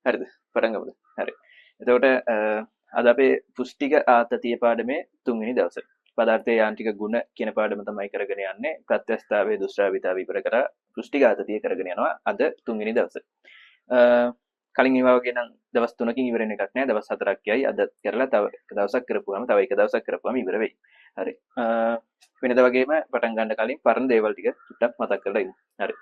හරිද? පටන් ගමුද? හරි. එතකොට අද අපේ පුෂ්ටික ආතතිය පාඩමේ 3 වෙනි දවසේ. පදාර්ථයේ යාන්ත්‍රික ගුණ කියන පාඩම තමයි කරගෙන යන්නේ. ප්‍රත්‍යස්ථාවයේ දුෂ්ටාවිතාව විවර කරලා පුෂ්ටික ආතතිය කරගෙන යනවා අද 3 වෙනි දවසේ. කලින් ඒවා වගේ නම් දවස් 3කින් ඉවර වෙන එකක් නෑ. දවස් 4ක් යයි. අද කරලා තව එක දවසක් කරපුවාම තව එක දවසක් කරපුවාම ඉවර වෙයි. හරි. වෙනද වගේම පටන් ගන්න කලින් පරණ දේවල් ටික චුට්ටක් මතක් කරලා ඉමු. හරි.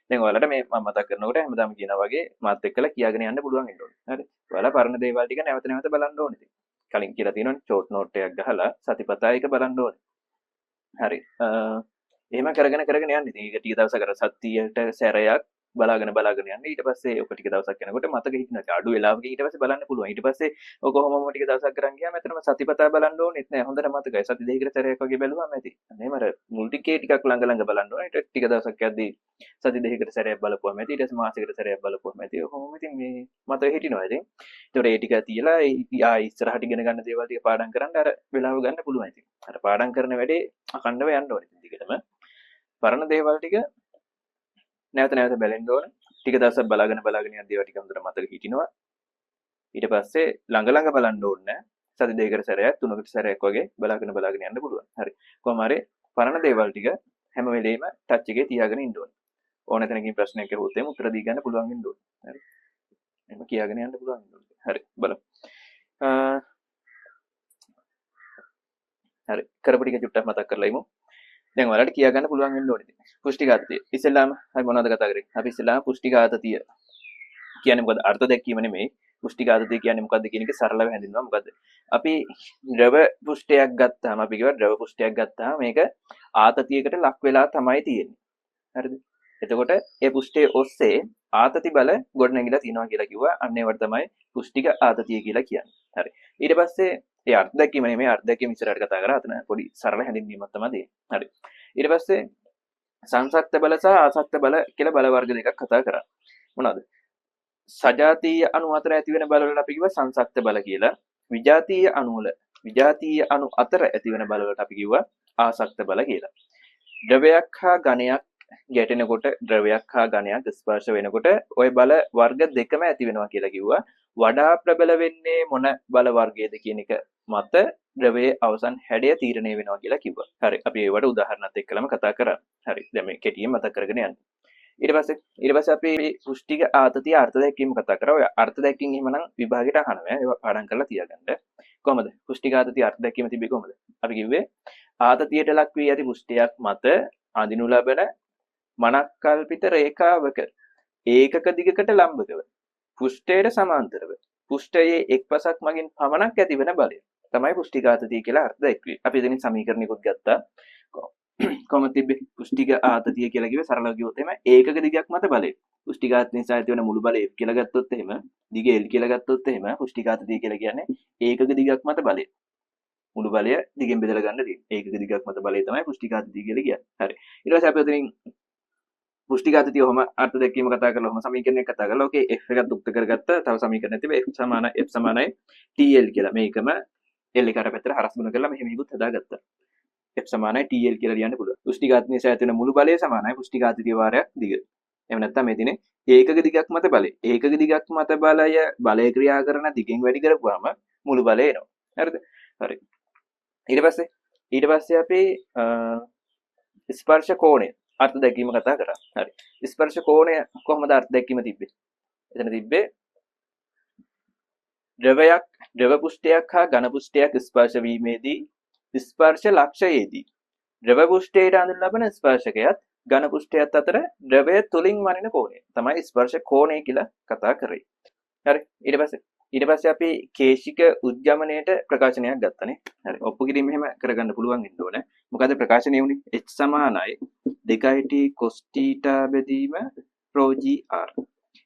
දැන් ඔයාලට මේ මම මතක් කරනකොට හැමදාම කියනා වගේ මාත් එක්කලා කියාගෙන යන්න පුළුවන් වෙන්න ඕනේ. හරි. ඔයාලා පරණ දේවල් ටික නැවත නැවත බලන්න ඕනේ ඉතින්. කලින් කියලා තියෙනවනේ ෂෝට් නෝට් එකක් ගහලා සතිපතා එක බලන්න ඕනේ. හරි. එහෙම කරගෙන යන්න. ඉතින් ඒක ටික දවසක් අර සතියට සැරයක් බලාගෙන යන්න. ඊට පස්සේ ඔක ටික දවසක් යනකොට මතක හිටිනවා. අඩු වෙලාවක ඊට පස්සේ බලන්න පුළුවන්. ඊට පස්සේ ඔක කොහොමම ටික දවසක් කරන් ගියාම එතනම සතිපතා බලන්න ඕනෙත් නෑ. හොඳට මතකයි. සති දෙකකට සැරයක් වගේ බැලුවාම ඇති. එහෙම අර මුල් ටිකේ ටිකක් ළඟ බලන්න ඕනේ. ඊට ටික දවසක් යද්දී සති දෙකකට සැරයක් බලපුවාම ඇති. ඊට පස්සේ මාසෙකට සැරයක් බලපුවාම ඇති. කොහොමද ඉතින් මේ මතක හිටිනවා ඉතින්. ඒතකොට ඒ ටික තියලා ආයි ඉස්සරහට ඉගෙන ගන්න දේවල් ටික පාඩම් කරන්න අර වෙලාව ගන්න පුළුවන් ඉතින්. අර පාඩම් කරන වැඩේ අකණ්ඩව යන්න ඕනේ ඉතින් දිගටම. පරණ දේවල් ටික නැවත නැවත බලන්න ඕනේ. ටික දවසක් බලාගෙන යද්දී ඒවා ටික හොඳට මතක හිටිනවා. ඊට පස්සේ ළඟ බලන්න ඕනේ. සති දෙකකට සැරයක් තුනකට සැරයක් වගේ බලාගෙන යන්න පුළුවන්. හරි. කොහොම හරි පරණ දේවල් ටික හැම වෙලෙම ටච් එකේ තියාගෙන ඉන්න ඕනේ. ඕන තැනකින් ප්‍රශ්නයක් ඇහුවොත් එහම උත්තර දී ගන්න පුළුවන් වෙන්න ඕනේ. හරි. එහෙම කියාගෙන යන්න පුළුවන් වෙන්න ඕනේ. හරි. බලමු. හරි. කරපු ටික චුට්ටක් මතක් කරලා ඉමු. දැන් ඔයාලට කියා ගන්න පුළුවන් වෙන්න ඕනේ. පුෂ්ටික ආතතිය. ඉස්සෙල්ලාම අපි මොනවද කතා කරේ? අපි ඉස්සෙල්ලාම පුෂ්ටික ආතතිය කියන්නේ මොකද? අර්ථ දැක්වීම නෙමෙයි. පුෂ්ටික ආතතිය කියන්නේ මොකද්ද කියන එක සරලව හැඳින්වුවා. මොකද්ද? අපි ද්‍රව පුෂ්ඨයක් ගත්තාම අපි කියවා ද්‍රව පුෂ්ඨයක් ගත්තාම මේක ආතතියකට ලක් වෙලා තමයි තියෙන්නේ. හරිද? එතකොට ඒ පුෂ්ඨයේ ඔස්සේ ආතති බල ගොඩනැගිලා තියෙනවා කියලා කිව්වා. අන්න ඒවට තමයි පුෂ්ටික ආතතිය කියලා කියන්නේ. හරි. ඊට පස්සේ ඒ අර්ථ දැක්වීම නෙමෙයි අර්ථ දැක්වීම ඉස්සරහට කතා කරා. අතන පොඩි සරල හැඳින්වීමක් තමයි දෙන්නේ. හරි. ඊට පස්සේ සංසක්ත බල සහ ආසක්ත බල කියලා බල වර්ග දෙකක් කතා කරා. මොනවද? සජාතීය අණු අතර ඇති වෙන බල වලට අපි කිව්වා සංසක්ත බල කියලා. විජාතීය අණු අතර ඇති වෙන බල වලට අපි කිව්වා ආසක්ත බල කියලා. ද්‍රවයක් හා ඝනයක් ගැටෙනකොට ද්‍රවයක් හා ඝනයක් ස්පර්ශ වෙනකොට ওই බල වර්ග දෙකම ඇති වෙනවා කියලා කිව්වා. වඩා ප්‍රබල වෙන්නේ මොන බල වර්ගයේද කියන එක මත ද්‍රවයේ අවසන් හැඩය තීරණය වෙනවා කියලා කිව්වා. හරි. අපි ඒවට උදාහරණත් එක්කලම කතා කරා. හරි. දැන් මේ කෙටියෙන් මතක් කරගෙන යන්න. ඊට පස්සේ අපි පුෂ්ටික ආතතිය අර්ථ දැක්වීම කතා කරා. ඔය අර්ථ දැක්වීම එහෙමනම් විභාගෙට අහනවා. ඒවා පාඩම් කරලා තියාගන්න. කොහමද? පුෂ්ටික ආතතිය අර්ථ දැක්වීම තිබ්බේ කොහමද? අපි කිව්වේ ආතතියට ලක් වී ඇති පුෂ්ඨයක් මත අඳිනු ලබන මනක්කල්පිත රේඛාවක ඒකක දිගකට ලම්බකව පුෂ්ඨයට සමාන්තරව පුෂ්ඨයේ එක්පසක් මගින් පමණක් ඇතිවන බලය තමයි පුෂ්ටික ආතතිය කියලා අර්ථ දැක්වේ. අපි එතනින් සමීකරණයකුත් ගත්තා. කොහොමද තිබ්බේ? පුෂ්ටික ආතතිය කියලා කිව්වේ සරලව කිව්වොත් එහෙම ඒකක දිගක් මත බලය. පුෂ්ටික ආතතිය නිසා ඇතිවන මුළු බලය කියලා ගත්තොත් එහෙම දිග L කියලා ගත්තොත් එහෙම පුෂ්ටික ආතතිය කියලා කියන්නේ ඒකක දිගක් මත බලය. මුළු බලය දිගෙන් බෙදලා ගන්න තියෙන්නේ. ඒකක දිගක් මත බලය තමයි පුෂ්ටික ආතතිය කියලා කියන්නේ. හරි. ඊට පස්සේ අපි එතනින් පුෂ්ටික ආතතිය ඔහම අර්ථ දැක්වීම කතා කරලා ඔහම සමීකරණයක් කතා කරලා ඕකේ F එකක් උක්ත කරගත්ත තව සමීකරණයක් තිබේ F සමානයි TL කියලා. මේකම L එක අර පැත්තට හරස් ගුණ කරලා මෙහෙම ඉක්ුත් හදාගත්තා. F සමානයි TL කියලා ලියන්න පුළුවන්. පුෂ්ටික ආතතිය නිසා ඇතිවන මුළු බලය සමානයි පුෂ්ටික ආතතිය වාරයක් දිග. එහෙම නැත්නම් මේ තියෙන්නේ ඒකක දිගක් මත බලය. ඒකක දිගක් මත බලය ක්‍රියා කරන දිගෙන් වැඩි කරපුවාම මුළු බලය එනවා. හරිද? හරි. ඊට පස්සේ අපි ස්පර්ශ කෝණය අර්ථ දැක්වීම කතා කරා. හරි. ස්පර්ශ කෝණය කොහොමද අර්ථ දැක්වීම තිබ්බේ? එතන තිබ්බේ ද්‍රව පුෂ්ඨයක් හා ඝන පුෂ්ඨයක් ස්පර්ශ වීමේදී ස්පර්ශ ලක්ෂයේදී ද්‍රව පුෂ්ඨයට අඳින ලබන ස්පර්ශකයත් ඝන පුෂ්ඨයත් අතර ද්‍රවය තුලින් වනින කෝණය තමයි ස්පර්ශ කෝණය කියලා කතා කරේ. හරි. ඊට පස්සේ අපි කේශික උද්ගමනයට ප්‍රකාශනයක් ගත්තනේ. හරි. ඔප්පු කිරීම එහෙම කරගන්න පුළුවන් වෙන්න ඕනේ. මොකද ප්‍රකාශනය වුණේ h සමානයි 2t cos θ බෙදීම ρgr.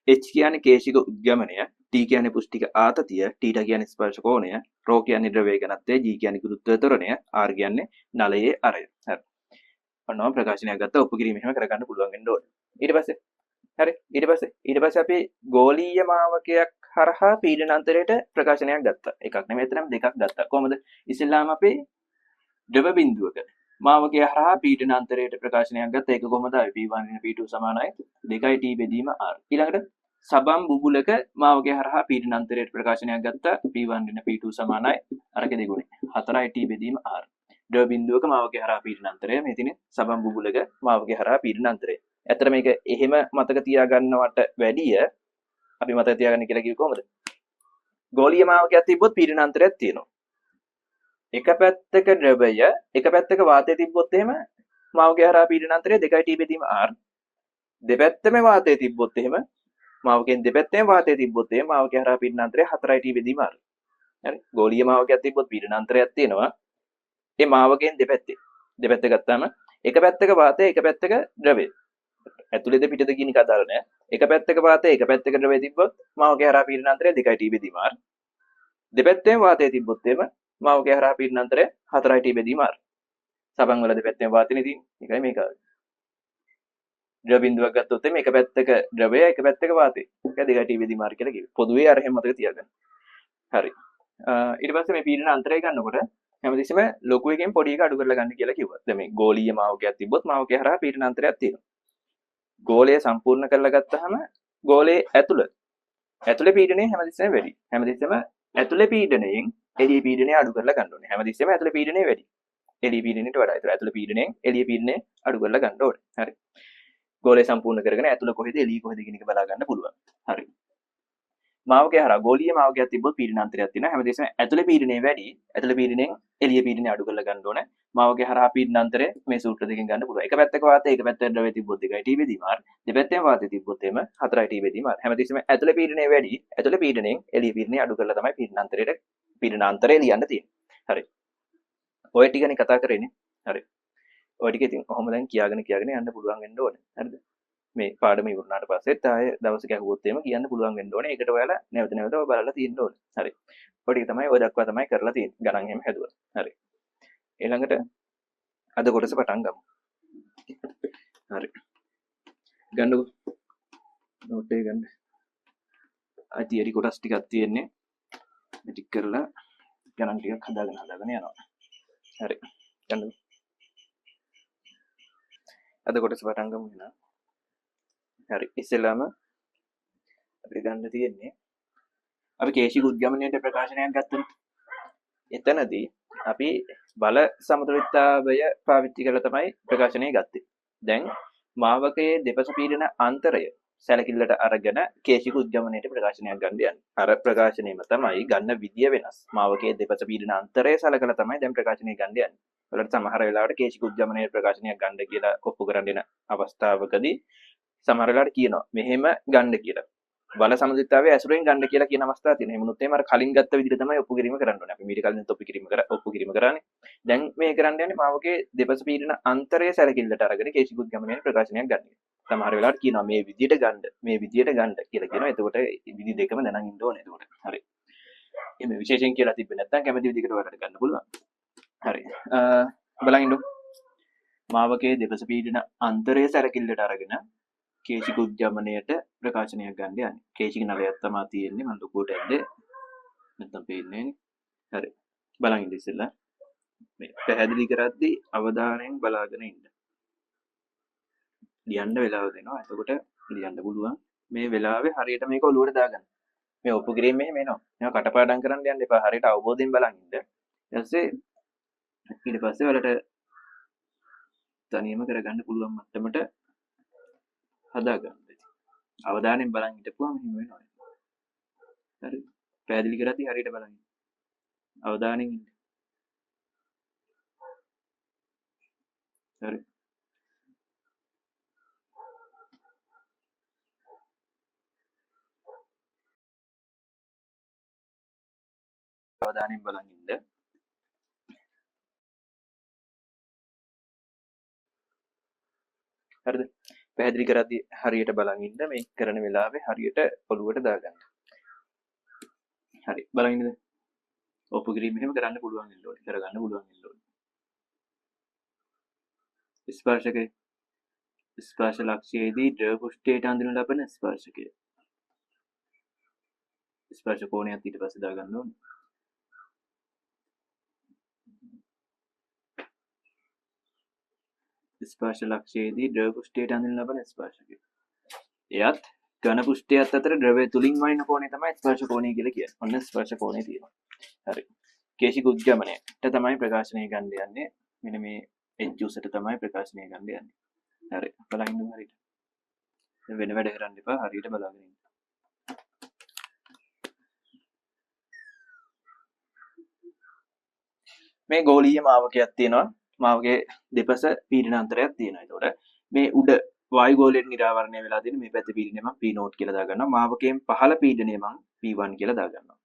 h කියන්නේ කේශික උද්ගමනය, t කියන්නේ පුෂ්ටික ආතතිය, θ කියන්නේ ස්පර්ශ කෝණය, ρ කියන්නේ ද්‍රවයේ ඝනත්වය, g කියන්නේ ගුරුත්ව ත්වරණය, r කියන්නේ නලයේ අරය. හරි. ඔන්නම ප්‍රකාශනයක් ගත්තා. ඔප්පු කිරීම එහෙම කරගන්න පුළුවන් වෙන්න ඕනේ. ඊට පස්සේ අපි ගෝලීය මාවකයක් හරහා පීඩන අන්තරයට ප්‍රකාශනයක් ගත්තා. එකක් නෙමෙයි එතනම දෙකක් ගත්තා. කොහොමද? ඉස්සෙල්ලාම අපි ද්‍රව බිඳුවක මාවකය හරහා පීඩන අන්තරයට ප්‍රකාශනයක් ගත්තා. ඒක කොහොමද? P1 P2 සමානයි 2t බෙදීම r. ඊළඟට සබම් බුබුලක මාවගේ හරහා පීඩන අන්තරයට ප්‍රකාශනයක් ගත්තා P1 ඍණ P2 සමානයි අරක දෙගුණේ 4යි T බෙදීම R. ද්‍රව බිඳුවක මාවගේ හරහා පීඩන අන්තරය මේ තියෙන්නේ සබම් බුබුලක මාවගේ හරහා පීඩන අන්තරය. ඇත්තට මේක එහෙම මතක තියාගන්නවට වැඩිය අපි මතක තියාගන්න කියලා කිව්ව කොහොමද? ගෝලීය මාවකයක් තිබ්බොත් පීඩන අන්තරයක් තියෙනවා. එක පැත්තක ද්‍රවය එක පැත්තක වාතය තිබ්බොත් එහෙම මාවගේ හරහා පීඩන අන්තරය 2යි T බෙදීම R. දෙපැත්තම වාතය තිබ්බොත් එහෙම මාවකෙන් දෙපැත්තෙන් වාතය තිබ්බොත් එහෙම මාවකේ හරහා පීඩන අන්තරය 4යි T බෙදීම R. හරි. ගෝලීය මාවකයක් තිබ්බොත් පීඩන අන්තරයක් තියෙනවා. ඒ මාවකෙන් දෙපැත්ත ගත්තාම එක පැත්තක වාතය එක පැත්තක ද්‍රවය. ඇතුළේද පිටද කියන එක අදාළ නැහැ. එක පැත්තක වාතය එක පැත්තක ද්‍රවය තිබ්බොත් මාවකේ හරහා පීඩන අන්තරය 2යි T බෙදීම R. දෙපැත්තෙන් වාතය තිබ්බොත් එහෙම මාවකේ හරහා පීඩන අන්තරය 4යි T බෙදීම R. සබන් වල දෙපැත්තෙන් වාතයනේ තියෙන්නේ. ඒකයි මේක. ද්‍රව බිඳුවක් ගත්තොත් එimhe එක පැත්තක ද්‍රවය එක පැත්තක වාතය. ඒක 2යි T බෙදීම R කියලා කිව්වේ. පොදුවේ අර එහෙම මතක තියාගන්න. හරි. ඊට පස්සේ මේ පීඩන අන්තරය ගන්නකොට හැමතිස්සෙම ලොකු එකෙන් පොඩි එක අඩු කරලා ගන්න කියලා කිව්වා. දැන් මේ ගෝලීය මාවකයක් තිබ්බොත් මාවකය හරහා පීඩන අන්තරයක් තියෙනවා. ගෝලය සම්පූර්ණ කරලා ගත්තාම ගෝලයේ ඇතුලේ පීඩනය හැමතිස්සෙම වැඩි. හැමතිස්සෙම ඇතුලේ පීඩනයෙන් එළිය පීඩනය අඩු කරලා ගන්න ඕනේ. හැමතිස්සෙම ඇතුලේ පීඩනය වැඩි. එළිය පීඩනයට වඩා. ඒතර ඇතුලේ පීඩනයෙන් එළිය පීඩනය අඩු කරලා ගන්න ඕනේ. හරි. ගෝලය සම්පූර්ණ කරගෙන ඇතුල කොහෙද එළිය කොහෙද කියන එක බලා ගන්න පුළුවන්. හරි. මාවකය හරහා ගෝලීය මාවකයක් තිබ්බොත් පීඩන අන්තරයක් තියෙනවා. හැමදේසම ඇතුලේ පීඩනය වැඩි. ඇතුලේ පීඩනයෙන් එළිය පීඩනය අඩු කරලා ගන්න ඕනේ. මාවකය හරහා පීඩන අන්තරය මේ සූත්‍ර දෙකෙන් ගන්න පුළුවන්. එක පැත්තක වාතය එක පැත්තක ද්‍රවය තිබ්බොත් 2යි T බෙදීම R. දෙපැත්තෙන් වාතය තිබ්බොත් එම 4යි T බෙදීම R. හැමදේසම ඇතුලේ පීඩනය වැඩි. ඇතුලේ පීඩනයෙන් එළිය පීඩනය අඩු කරලා තමයි පීඩන අන්තරය ලියන්න තියෙන්නේ. හරි. ඔය ටිකනේ කතා කරන්නේ. හරි. ඔය ටික ඉතින් කොහොමද දැන් කියාගෙන යන්න පුළුවන් වෙන්න ඕනේ. හරිද? මේ පාඩම ඉවරනාට පස්සෙත් ආයෙ දවසක ඇහුවොත් එහෙම කියන්න පුළුවන් වෙන්න ඕනේ. ඒකට ඔයාලා නැවත නැවත ඔය බලලා තියෙන්න ඕනේ. හරි. ඔය ටික තමයි ඔය දක්වා තමයි කරලා තියෙන්නේ. ගණන් එහෙම හැදුවා. හරි. ඊළඟට අද කොටස පටන් ගමු. හරි. ගන්නකො. නෝට් එක ගන්න. ආ තියරි කොටස් ටිකක් තියෙන්නේ. මේ ටික කරලා ගණන් ටිකක් හදාගෙන යනවා. හරි. ගන්නකො. අද කොටස පටන් ගමු එහෙනම්. හරි. ඉස්සෙල්ලාම අපි ගන්න තියෙන්නේ අපි කේශික උද්ගමනයේ ප්‍රකාශනයක් ගත්තනේ. එතනදී අපි බල සමතුලිතතාවය පාවිච්චි කරලා තමයි ප්‍රකාශනය ගත්තේ. දැන් මාවකයේ දෙපස පීඩන අන්තරය සැලකිල්ලට අරගෙන කේශික උද්ගමනයේ ප්‍රකාශනයක් ගන්න යන්නේ. අර ප්‍රකාශනයම තමයි ගන්න විදිය වෙනස්. මාවකයේ දෙපස පීඩන අන්තරය සැලකලා තමයි දැන් ප්‍රකාශනය ගන්න යන්නේ. වලට සමහර වෙලාවට කේශික උද්ගමනයේ ප්‍රකාශනයක් ගන්න කියලා ඔප්පු කරන්න දෙන අවස්ථාවකදී සමහර වෙලාවට කියනවා මෙහෙම ගන්න කියලා. බල සමතුලිතතාවය ඇසුරෙන් ගන්න කියලා කියන අවස්ථා තියෙනවා. එහෙම නුත් අර කලින් ගත්ත විදිහට තමයි ඔප්පු කිරීම කරන්න ඕනේ. අපි මීට කලින් ඔප්පු කිරීම කරානේ. දැන් මේ කරන්න යන්නේ මාවකේ දෙපස පීඩන අන්තරය සැලකිල්ලට අරගෙන කේශික උද්ගමනයේ ප්‍රකාශනයක් ගන්න. සමහර වෙලාවට කියනවා මේ විදිහට ගන්න කියලා කියනවා. එතකොට විදි දෙකම දැනන් ඉන්න ඕනේ. එතකොට හරි. එimhe විශේෂයෙන් කියලා තිබ්බේ නැත්නම් කැමති විදිහකට ඔයාලට ගන්න පුළුවන්. හරි. බලන් ඉන්නු. මාවකේ දෙපස පීඩන අන්තරය සැලකිල්ලට අරගෙන කේශික උද්ගමනයට ප්‍රකාශනයක් ගන්න යන්නේ. කේශික නලයක් තමයි තියෙන්නේ. මම ලොකුවට ඇද්දේ නැත්තම් පේන්නේ නෑනේ. හරි. බලන් ඉන්න ඉස්සෙල්ලා. මේ පැහැදිලි කරද්දී අවධානයෙන් බලාගෙන ඉන්න. ලියන්න වෙලාව දෙනවා. එතකොට ලියන්න පුළුවන්. මේ වෙලාවේ හරියට මේක ඔලුවට දාගන්න. මේ ඔප්පු කිරීම මෙහෙම එනවා. මේවා කටපාඩම් කරන්න යන්න එපා. හරියට අවබෝධයෙන් බලන් ඉන්න. ඊට පස්සේ වලට තනියම කරගන්න පුළුවන් මට්ටමට හදාගන්න. අවධානයෙන් බලන් හිටපුවම එහෙම වෙනවා. හරි. පැහැදිලි කරද්දී හරියට බලන් ඉන්න. අවධානයෙන් ඉන්න. හරි. අවධානයෙන් බලන් ඉන්න. හරිද? පැහැදිලි කරද්දී හරියට බලන් ඉන්න. මේ කරන වෙලාවේ හරියට ඔලුවට දාගන්න. හරි. බලන් ඉන්නද? ඔප්පු කිරීම එහෙම කරන්න පුළුවන් වෙන්න ඕනේ. කරගන්න පුළුවන් වෙන්න ඕනේ. ස්පර්ශකය. ස්පර්ශ ලක්ෂයේදී ද්‍රව පෘෂ්ඨයට අඳිනු ලබන ස්පර්ශකය. ස්පර්ශ කෝණයත් ඊට පස්සේ දාගන්න ඕනේ. ස්පර්ශ ලක්ෂයේදී ද්‍රව පෘෂ්ඨයට අඳිනු ලබන ස්පර්ශකය. එයත් ඝන පුෂ්ඨයත් අතර ද්‍රවය තුලින් වයින් කෝණය තමයි ස්පර්ශ කෝණය කියලා කියන්නේ. ඔන්න ස්පර්ශ කෝණය තියෙනවා. හරි. කේශික උද්ගමනයට තමයි ප්‍රකාශනය ගන්න යන්නේ. මෙන්න මේ එජ් උසට තමයි ප්‍රකාශනය ගන්න යන්නේ. හරි. බලන්න හරියට. වෙන වැඩ කරන්න එපා. හරියට බලාගෙන ඉන්න. මේ ගෝලීය මාවකයක් තියෙනවා. මාවකයේ දෙපස පීඩන අන්තරයක් තියෙනවා. ඒතකොට මේ උඩ වායු ගෝලයෙන් නිරාවරණය වෙලා තියෙන මේ පැත්තේ පීඩනය මම P0 කියලා දාගන්නවා. මාවකයෙන් පහළ පීඩනය මම P1 කියලා දාගන්නවා.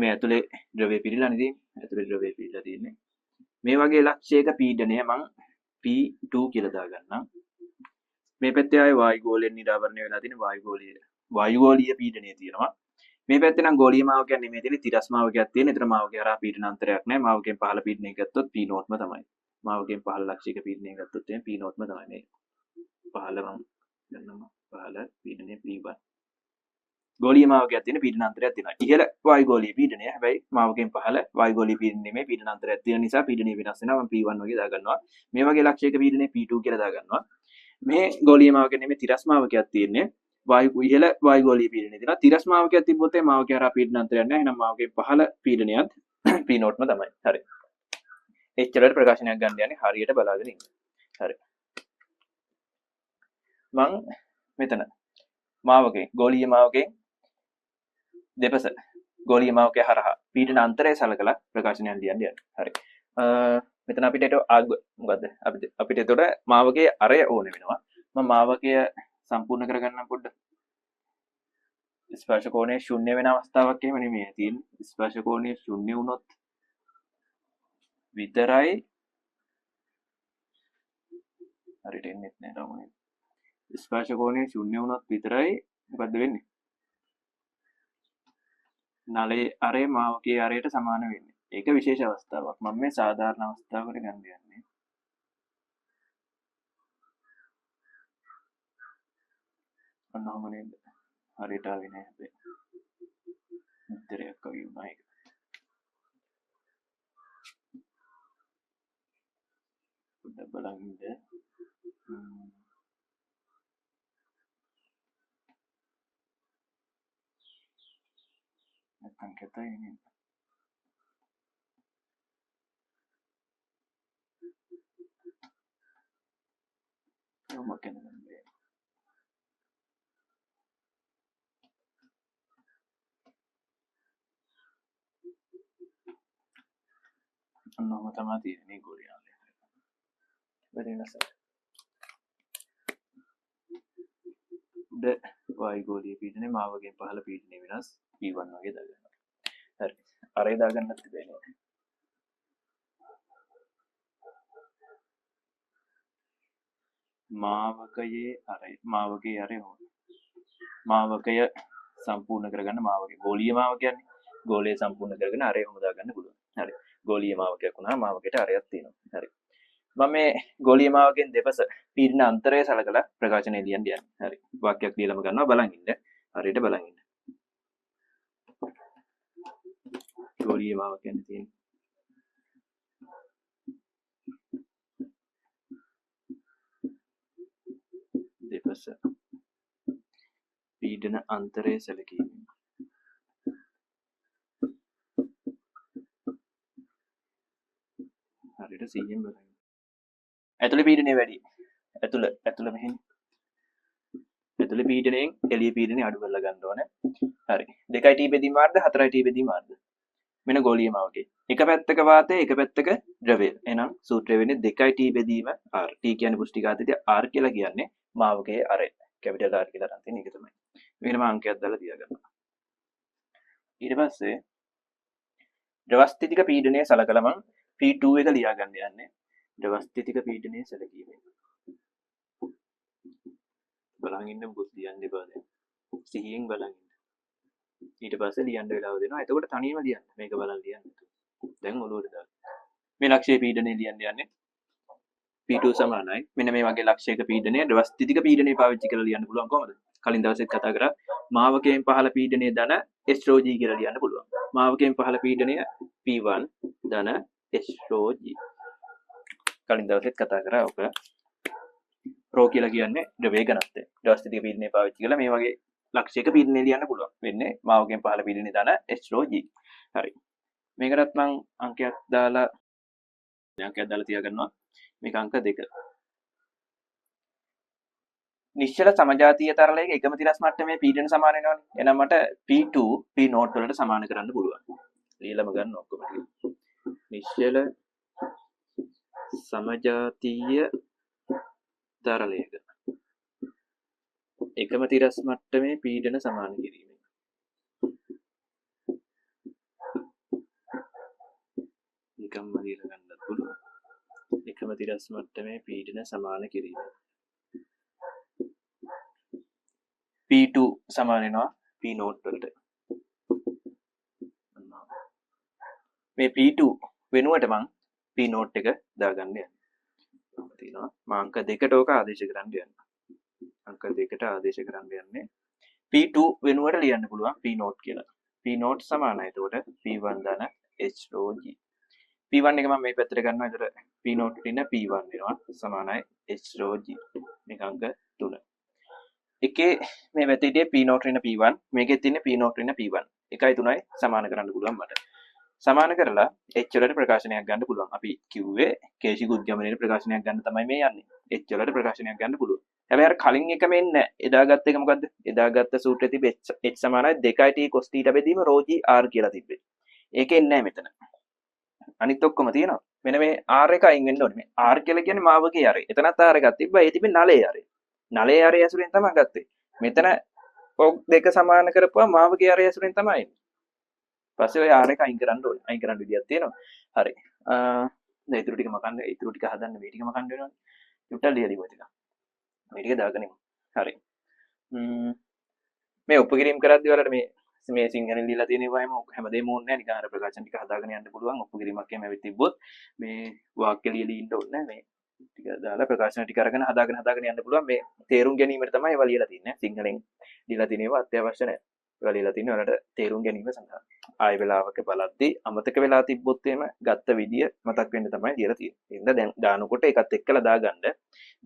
මේ ඇතුලේ ද්‍රවය පිරීලා නේද? ඇතුලේ ද්‍රවය පිරීලා තියෙන්නේ. මේ වගේ ලක්ෂයක පීඩනය මම P2 කියලා දාගන්නම්. මේ පැත්තේ ආයේ වායු ගෝලයෙන් නිරාවරණය වෙලා තියෙන වායු ගෝලීය පීඩනය තියෙනවා. මේ පැත්තේ නම් ගෝලීය මාවකයක් නෙමෙයි තියෙන්නේ තිරස් මාවකයක් තියෙන. ඒතර මාවකේ හරහා පීඩන අන්තරයක් නැහැ. මාවකෙන් පහළ පීඩනය ගත්තොත් P0ම තමයි. මාවකෙන් පහළ ලක්ෂයක පීඩනය ගත්තොත් එහෙනම් P0ම තමයි මේ. පහළ මම ගන්නවා. පහළ පීඩනය P1. ගෝලීය මාවකයක් තියෙන පීඩන අන්තරයක් තියෙනවා. ඉහළ වායු ගෝලීය පීඩනය. හැබැයි මාවකෙන් පහළ වායු ගෝලීය පීඩනය නෙමෙයි පීඩන අන්තරයක් තියෙන නිසා පීඩනය වෙනස් වෙනවා. මම P1 වගේ දාගන්නවා. මේ වගේ ලක්ෂයක පීඩනය P2 කියලා දාගන්නවා. මේ ගෝලීය මාවකයක් නෙමෙයි තිරස් මාවකයක් තියෙන්නේ. ඉහළ වායු ගෝලීය පීඩනය තියෙනවා. තිරස් මාවකයක් තිබ්බොත් ඒ මාවකේ හරහා පීඩන අන්තරයක් නැහැ. එහෙනම් මාවකේ පහළ පීඩනයත් P0ම තමයි. හරි. එච්චරට ප්‍රකාශනයක් ගන්න යන්නේ හරියට බලාගෙන ඉන්න. හරි. මං මෙතන මාවකේ ගෝලීය මාවකේ දෙපස ගෝලීය මාවකේ හරහා පීඩන අන්තරය සලකලා ප්‍රකාශනයක් ලියන්න යන්නේ. හරි. මෙතන අපිට මොකද්ද? අපිට එතකොට මාවකේ අරය ඕන වෙනවා. මම මාවකය සම්පූර්ණ කරගන්නම් පොඩ්ඩක්. ස්පර්ශ කෝණය ශුන්‍ය වෙන අවස්ථාවක් එහෙම නෙමෙයි තියෙන්නේ. ස්පර්ශ කෝණය ශුන්‍ය වුණොත් විතරයි හරියට එන්නේ නැහැ තාම. ස්පර්ශ කෝණය ශුන්‍ය වුණොත් විතරයි මොකද්ද වෙන්නේ? නලයේ අරය මාවකයේ අරයට සමාන වෙන්නේ. ඒක විශේෂ අවස්ථාවක්. මම මේ සාධාරණ අවස්ථාවකට ගන්න යන්නේ. ඔන්නෝම නේද? හරියට ආවේ නැහැ හැබැයි. උත්තරයක් වගේ වුණා ඒක. පොඩ්ඩක් බලන්න. නැත්තම් කතයි නේ. මොකක්ද නන්නේ? ඔන්නෝම තමයි තියෙන්නේ ගෝලියාලේ. වෙනස. ද වායු ගෝලීය පීඩනය මාවකෙන් පහළ පීඩනය වෙනස් P1 වගේ දාගන්නවා. හරි. අරේ දාගන්නත් බෑනේ. මාවකයේ අරය ඕන. මාවකය සම්පූර්ණ කරගන්න මාවකේ ගෝලීය මාවකයන්නේ. ගෝලය සම්පූර්ණ කරගෙන අරය හොම දාගන්න පුළුවන්. හරි. ගෝලීය මාවකයක් වුණා මාවකයට අරයක් තියෙනවා. හරි. මම මේ ගෝලීය මාවකෙන් දෙපස පීඩන අන්තරය සලකලා ප්‍රකාශනය ලියන්න යන්නේ. හරි. වාක්‍යයක් ලියලම ගන්නවා බලන් ඉන්න. හරියට බලන් ඉන්න. ගෝලීය මාවකයන් තියෙන්නේ. දෙපස පීඩන අන්තරය සැලකීමෙන් හරියට 100න් බලන්න. ඇතුළේ පීඩනය වැඩි. ඇතුළ මෙහෙන්. ඇතුළේ පීඩනයෙන් එළිය පීඩනය අඩු කරලා ගන්න ඕනේ. හරි. 2යි t බෙදීම මාර්ග 4යි t බෙදීම මාර්ග. මෙන්න ගෝලීය මාවකේ. එක පැත්තක වාතය එක පැත්තක ද්‍රවය. එහෙනම් සූත්‍රය වෙන්නේ 2යි t බෙදීම r. t කියන්නේ පුෂ්ටිඝාතය r කියලා කියන්නේ මාවකයේ අරය. කැපිටල් R කියලා අරන් තියෙන එක තමයි. වෙනම අංකයක් දාලා තියාගන්න. ඊට පස්සේ ද්‍රවස්ථිතික පීඩනය සලකලා මම P2 එක ලියා ගන්න යන්නේ. ද්‍රවස්ථිතික පීඩනය සැලකීමෙන්. බලන් ඉන්න මොකද ලියන්න එපා දැන්. සිහියෙන් බලන් ඉන්න. ඊට පස්සේ ලියන්න වෙලාව දෙනවා. එතකොට තනියම ලියන්න. මේක බලන් ලියන්න. දැන් ඔළුවට දාන්න. මේ ලක්ෂයේ පීඩනය ලියන්න යන්නේ. P2 සමානයි. මෙන්න මේ වගේ ලක්ෂයක පීඩනය ද්‍රවස්ථිතික පීඩනය පාවිච්චි කරලා ලියන්න පුළුවන් කොහොමද? කලින් දවසෙත් කතා කරා මාවකයෙන් පහළ පීඩනය ධන SOG කියලා ලියන්න පුළුවන්. මාවකයෙන් පහළ පීඩනය P1 ධන SOG. කලින් දවසෙත් කතා කරා ඔක. රෝ කියලා කියන්නේ ද්‍රවයේ ඝනත්වය. ඊට පස්සේ පීඩනය පාවිච්චි කරලා මේ වගේ ලක්ෂයක පීඩනය ලියන්න පුළුවන්. වෙන්නේ මාවකෙන් පහළ පීඩනය දාන H/G. හරි. මේකටත් මම අංකයක් දාලා තියාගන්නවා. මේක අංක 2. නිශ්චල සමජාතීය තරලයක එකම තිරස් මට්ටමේ පීඩන සමාන වෙනවනේ. එහෙනම් මට P2 P0 වලට සමාන කරන්න පුළුවන්. ලියලම ගන්න ඔක්කොම ටික. නිශ්චල සමජාතීය තරලයක එකම තිරස් මට්ටමේ පීඩන සමාන කිරීම. නිකම්ම ලියලා ගන්නත් පුළුවන්. එකම තිරස් මට්ටමේ පීඩන සමාන කිරීම. P2 සමාන වෙනවා P0 වලට. මේ P2 වෙනුවට මං P0 එක දාගන්න යනවා. තියෙනවා මම අංක 2ට ඕක ආදේශ කරන්න යනවා. අංක 2ට ආදේශ කරන්න යන්නේ P2 වෙනුවට ලියන්න පුළුවන් P0 කියලා. P0 සමානයි එතකොට P1 ධන H/G. P1 එක මම මේ පැත්තට ගන්නවා. එතකොට P0 ඉන්න P1 වෙනවා සමානයි H/G. මේක අංක 3. එකේ මේ වැටේටියේ P0 ඉන්න P1 මේකේ තියෙන P0 ඉන්න P1 එකයි 3යි සමාන කරන්න පුළුවන් මට. සමාන කරලා H වලට ප්‍රකාශනයක් ගන්න පුළුවන්. අපි කිව්වේ කේශික උද්ගමනයේ ප්‍රකාශනයක් ගන්න තමයි මේ යන්නේ. H වලට ප්‍රකාශනයක් ගන්න පුළුවන්. හැබැයි අර කලින් එකම එන්නේ නැහැ. එදා ගත්ත එක මොකද්ද? එදා ගත්ත සූත්‍රයේ තිබෙ H සමානයි 2t cos θ බෙදීම ρg r කියලා තිබ්බේ. ඒකේ එන්නේ නැහැ මෙතන. අනිත් ඔක්කොම තියෙනවා. මෙන්න මේ r එක අයින් වෙන්න ඕනේ. මේ r කියලා කියන්නේ මාවකේ r. එතනත් r එකක් තිබ්බා. ඒ තිබෙන්නේ නලයේ r. නලයේ r ඇසුරෙන් තමයි ගත්තේ. මෙතන ඔක් දෙක සමාන කරපුවා මාවකේ r ඇසුරෙන් තමයි එන්නේ. පස්සේ ඔය r එක අයින් කරන්න ඕනේ. අයින් කරන්න විදියක් තියෙනවා. හරි. දැන් ඊටු ටික මකන්න, ඊටු ටික හදන්න මේ ටික මකන්න වෙනවනේ. ටෝටල් ලියලා ඉවර ටික. මේ ටික දාගෙන ඉමු. හරි. මේ උපකිරීම කරද්දී වලට මේ සිංහලෙන් ලියලා තියෙන ඒවාම හැමදේම ඕනේ නැහැ. නිකන් අර ප්‍රකාශන ටික හදාගෙන යන්න පුළුවන්. උපකිරීමක් එහෙම වෙත් තිබ්බොත් මේ වාක්‍ය ලියලා ඉන්න ඕනේ නැහැ. මේ ටික දාලා ප්‍රකාශන ටික අරගෙන හදාගෙන යන්න පුළුවන්. මේ තේරුම් ගැනීමට තමයි ඒවා ලියලා තින්නේ. සිංහලෙන් ලියලා තියෙන ඒවා අත්‍යවශ්‍ය නැහැ. ඒවා ලියලා තින්නේ ඔයාලට තේරුම් ගැනීම සඳහා. ආය වෙලාවක බලද්දී අමතක වෙලා තිබ්බොත් එහෙම ගත්ත විදිය මතක් වෙන්න තමයි ලියලා තියෙන්නේ. එහෙනම් දැන් දානකොට ඒකත් එක්කලා දාගන්න.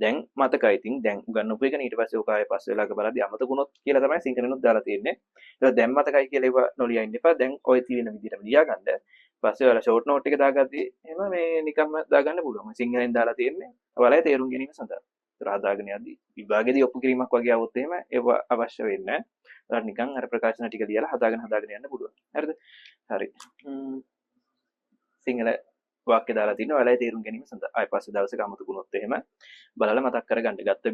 දැන් මතකයි. ඉතින් දැන් උගන්නපු එක ඊට පස්සේ ඔක ආයෙ පස්සේ වෙලාවක බලද්දී අමතකුණොත් කියලා තමයි සිංහලෙනුත් දාලා තියෙන්නේ. ඒක දැන් මතකයි කියලා ඒව නොලියා ඉන්න එපා. දැන් ඔය තියෙන විදිහටම ලියාගන්න. පස්සේ ඔයාලා ෂෝට් නෝට් එක දාගද්දී එහෙම මේ නිකම්ම දාගන්න පුළුවන්. සිංහලෙන් දාලා තියෙන්නේ ඔයාලගේ තේරුම් ගැනීම සඳහා. ඒතර හදාගෙන යද්දී විභාගයේදී ඔප්පු කිරීමක් වගේ આવොත් එහෙම ඒව අවශ්‍ය වෙන්නේ නැහැ. ඔයාලා නිකන් අර ප්‍රකාශන ටික ලියලා හදාගෙන යන්න පුළුවන්. හරිද? හරි. සිංහල වාක්‍ය දාලා තිනවා ඔයාලගේ තේරුම් ගැනීම සඳහා. ආයෙ පස්සේ දවසක අමතකුණොත් එහෙම බලලා මතක් කරගන්න. ගත්ත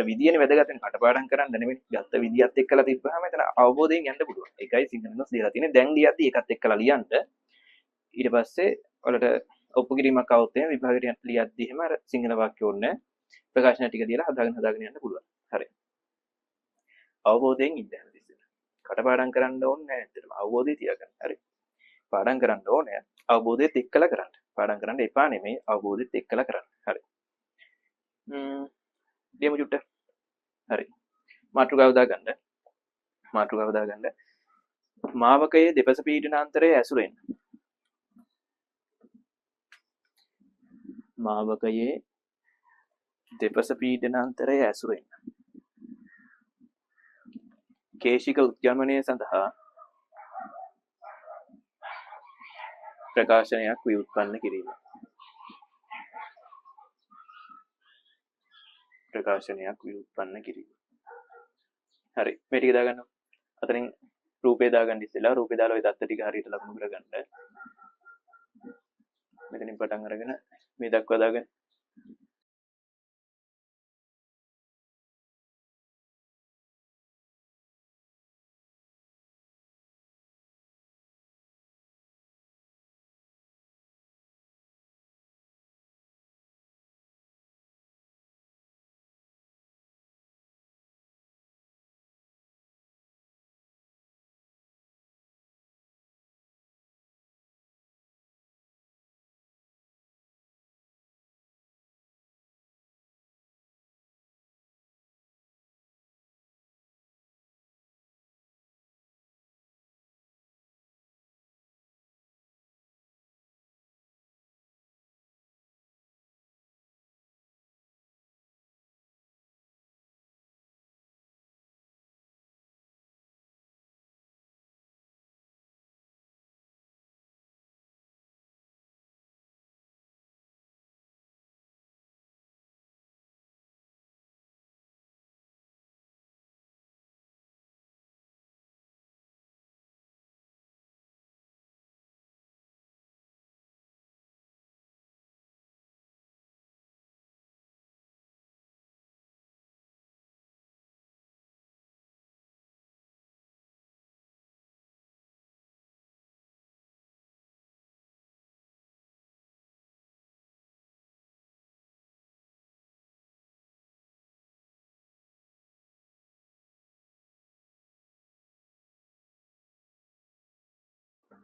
විදියනේ වැදගත් වෙන්නේ. කටපාඩම් කරන්න නෙමෙයි. ගත්ත විදියත් එක්කලා තිබ්බහම එතන අවබෝධයෙන් යන්න පුළුවන්. ඒකයි සිංහලෙන්වත් ලියලා තියෙන්නේ. දැන් ලියද්දි ඒකත් එක්කලා ලියන්න. ඊට පස්සේ ඔයාලට ඔප්පු කිරීමක් આવොත් එහෙම විභාගයට ලියද්දි එහෙම අර සිංහල වාක්‍ය ඕනේ නැහැ. ප්‍රකාශන ටික දීලා හදාගෙන යන්න පුළුවන්. හරි. අවබෝධයෙන් ඉන්න හැමතිස්සෙම. කටපාඩම් කරන්න ඕනේ නැහැ. ඇත්තටම අවබෝධය තියාගන්න. හරි. පාඩම් කරන්න ඕනේ. අවබෝධයත් එක්කලා කරන්න. පාඩම් කරන්න එපා නෙමෙයි අවබෝධයත් එක්කලා කරන්න. හරි. ලියමු චුට්ට. හරි. මාතෘකාව දාගන්න. මාවකයේ දෙපස පීඩනාන්තරයේ ඇසුරෙන්. මාවකයේ දෙපස පීඩනාන්තරයේ ඇසුරෙන්. කේශික උද්ගමනය සඳහා ප්‍රකාශනයක් ව්‍යුත්පන්න කිරීම. හරි. මේ ටික දාගන්න. අතනින් රූපේ දාගන්න ඉස්සෙල්ලා රූපේ දාලා ඔය දත්ත ටික හරියට ලකුණු කරගන්න. මෙතනින් පටන් අරගෙන මේ දක්වා දාගන්න.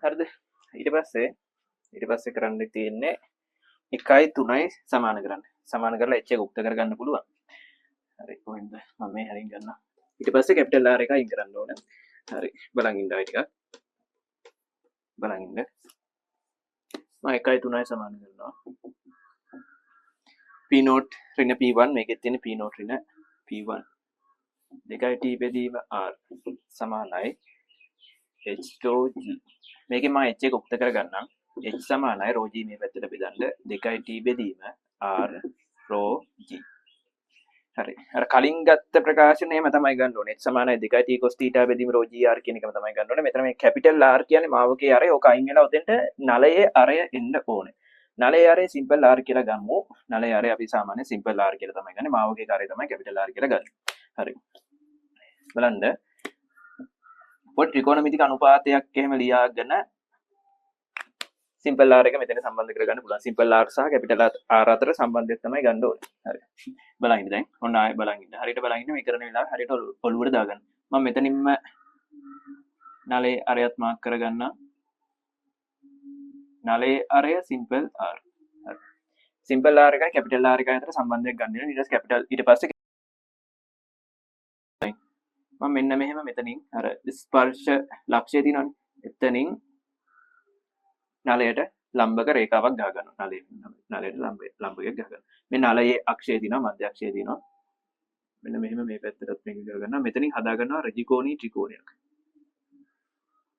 හරිද? ඊට පස්සේ කරන්න තියෙන්නේ 1යි 3යි සමාන කරන්න. සමාන කරලා h එක උක්ත කරගන්න පුළුවන්. හරි කොහෙන්ද මම මේ හරින් ගන්නවා. ඊට පස්සේ කැපිටල් R එක අයින් කරන්න ඕන. හරි බලන් ඉන්න ටිකක්. බලන් ඉන්න. මම 1යි 3යි සමාන කරනවා. p0 ඍණ p1 මේකෙත් තියෙන p0 ඍණ p1 2යි t බෙදීම r සමානයි h g. මේකෙන් මම h එක උක්ත කරගන්නම්. h සමානයි ρ g මේ පැත්තට බෙදන්න 2යි t බෙදීම r ρ g. හරි. අර කලින් ගත්ත ප්‍රකාශනයම තමයි ගන්න ඕනේ. h සමානයි 2යි t cos θ බෙදීම ρ g r කියන එකම තමයි ගන්න ඕනේ. මෙතන මේ කැපිටල් R කියන්නේ මාවකේ අරය. ඕක අයින් වෙලා උදෙන්ට නලයේ අරය එන්න ඕනේ. නලයේ අරය සිම්පල් R කියලා ගමු. නලයේ අරය අපි සාමාන්‍ය සිම්පල් R කියලා තමයි ගන්නේ. මාවකේ අරය තමයි කැපිටල් R කියලා ගන්නේ. හරි. බලන්න. ඔය ත්‍රිකෝණමිතික අනුපාතයක් එහෙම ලියාගෙන සිම්පල් R එක මෙතන සම්බන්ධ කරගන්න පුළුවන්. සිම්පල් R සහ කැපිටල් R අතර සම්බන්ධයක් තමයි ගන්න ඕනේ. හරි. බලන්න ඉන්න දැන්. ඔන්න ආයෙ බලන් ඉන්න. හරියට බලන් ඉන්න මේ කරන වෙලාව හරියට ඔළුවට දාගන්න. මම මෙතනින්ම නලයේ අරයත් මාක් කරගන්න. නලයේ අරය සිම්පල් R. හරි. සිම්පල් R එකයි කැපිටල් R එකයි අතර සම්බන්ධයක් ගන්න වෙනවා. ඊට පස්සේ කැපිටල් ඊට පස්සේ මම මෙන්න මෙහෙම මෙතනින් අර ස්පර්ශ ලක්ෂය තියෙනවනේ. එතනින් නලයට ලම්බක රේඛාවක් ගහ ගන්නවා. නලයට ලම්බකයක් ගහ ගන්නවා. මේ නලයේ අක්ෂය තියෙනවා, මධ්‍ය අක්ෂය තියෙනවා. මෙන්න මෙහෙම මේ පැත්තටත් මේක ගහ ගන්නවා. මෙතනින් හදා ගන්නවා රජිකෝණී ත්‍රිකෝණයක්.